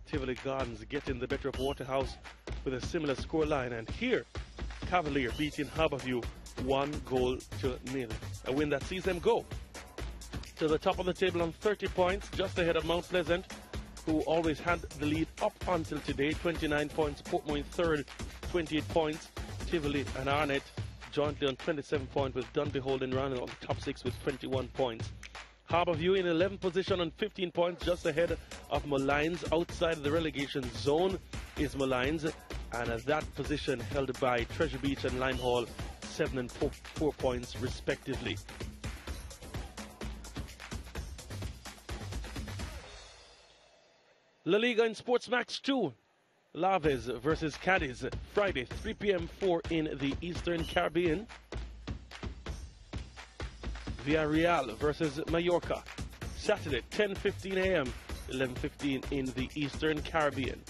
Tivoli Gardens getting the better of Waterhouse with a similar scoreline. And here, Cavalier beating Harborview 1-0. A win that sees them go to the top of the table on 30 points, just ahead of Mount Pleasant, who always had the lead up until today, 29 points. Portmore in third, 28 points. Tivoli and Arnett jointly on 27 points, with Dunbeholden running on the top 6 with 21 points. Harborview in 11th position on 15 points, just ahead of Malines. Outside of the relegation zone is Malines, and that position held by Treasure Beach and Limehall, 7 and 4 points respectively. La Liga in SportsMax 2. Laves versus Cadiz, Friday, 3 p.m. 4 in the Eastern Caribbean. Villarreal versus Mallorca, Saturday, 10:15 a.m., 11:15 in the Eastern Caribbean.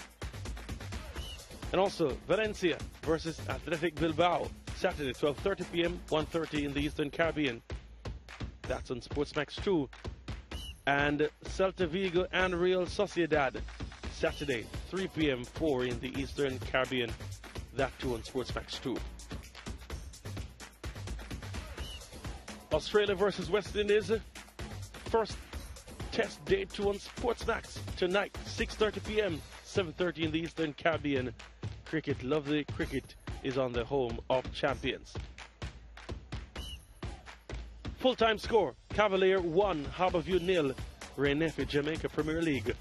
And also Valencia versus Athletic Bilbao, Saturday, 12:30 p.m., 1:30 in the Eastern Caribbean. That's on SportsMax 2. And Celta Vigo and Real Sociedad, Saturday, 3 p.m., 4 in the Eastern Caribbean. That too on SportsMax 2. Australia versus West Indies, first test day 2 on SportsMax tonight, 6:30 p.m., 7:30 in the Eastern Caribbean. Cricket, lovely cricket, is on the home of champions. Full-time score, Cavalier 1, Harborview 0, Arnett, Jamaica Premier League.